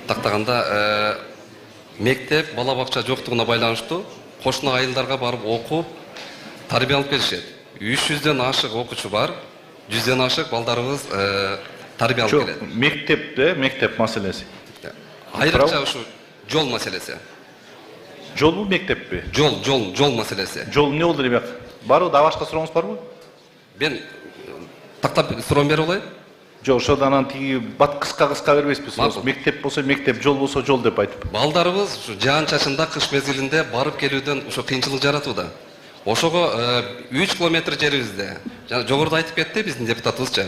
тактаганда мектеп, бала бакча жоктугуна байланыштуу кошуна айылдарга барып окуу, тарбия алып келишет. 300дөн ашык окуучу бар, 100дөн ашык балдарыбыз тарбия алып келет. Мектепте, мектеп маселеси. Айрыкча ушу жол маселеси. Жолбу, мектеппи? Жол маселеси. Жол эмне болду ребят? Барбы, да башка сурооңуз барбы? Мен тактап суроо бере алайын? Жок, ошодо анан тиги бат кыска бербейсизби? Мектеп болсо мектеп, жол болсо жол деп айтып. Балдарыбыз ушу жаан чачында кыш мезгилинде барып келүүдөн ушу кыйынчылык жаратууда. Ошого 3 километр жерибизде, жана жогоруда айтып кетти биздин депутатыбызча,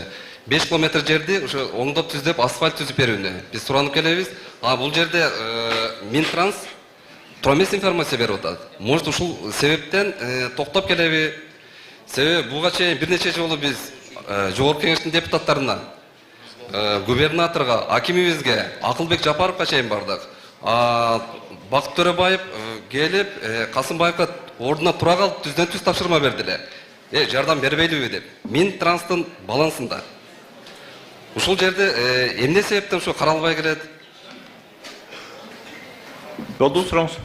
5 километр жерди ушу оңдоп түздөп асфальт түзүп берүүнү биз суранып келебиз. Бул жерде Минтранс тромес информация берип атат. Может ушул себептен токтоп келеби? Себеби буга чейин бир нече жолу биз жогорку кеңештин депутаттарына губернаторга, акимибизге, Акылбек Жапаровга чейин бардык. Бакыт Төрөбаев келип, Касымбаевга ордуна тура калып түздөн түз тапшырма бердилер. Жардам бербейлиби деп. Минтранстын балансында. Ушул жерде эмне себептен ушу каралбай келет? Жолду сураңыз.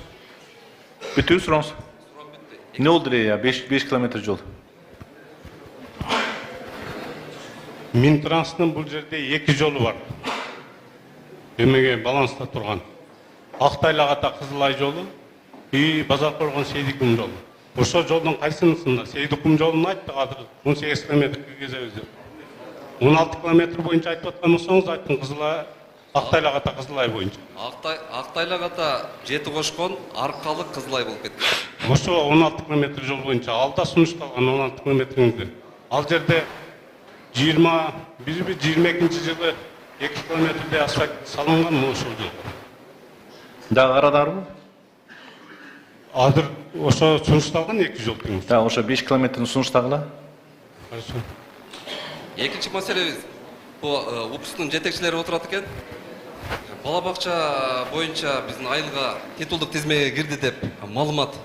Бүтүү сураңыз. Не oldu ya? 5 kilometre жол. Минтранстын бул жерде 2 жолу бар. Эмеге баланста турган. Актайлагата Кызылай жолу и Базаркоргон Сейдикум жолу. Ошо жолдун кайсынысында? Сейдикум жолун айттык, азыр 18 километр киргизебиз деп. 16 километр боюнча айтып аткан болсоңуз айттым, Кызылай Актайлагата Кызылай боюнча. Актайлагата жети кошкон аркалык Кызылай болуп кетти. Ошо 16 километр жол боюнча алда сунушталган 16 километриңизде. Ал жерде 22 жылы 2 километрде асфальт салынган ошол жол. Дагы арадарбы? Азыр ошо сунушталган 2 жол деймиз. Да, ошо 5 километрдин сунуштагыла. Хорошо. Экинчи маселебиз. Бул УКСтун жетекчилери отурат экен. Бала бакча боюнча биздин айылга титулдук тизмеге кирди деп маалымат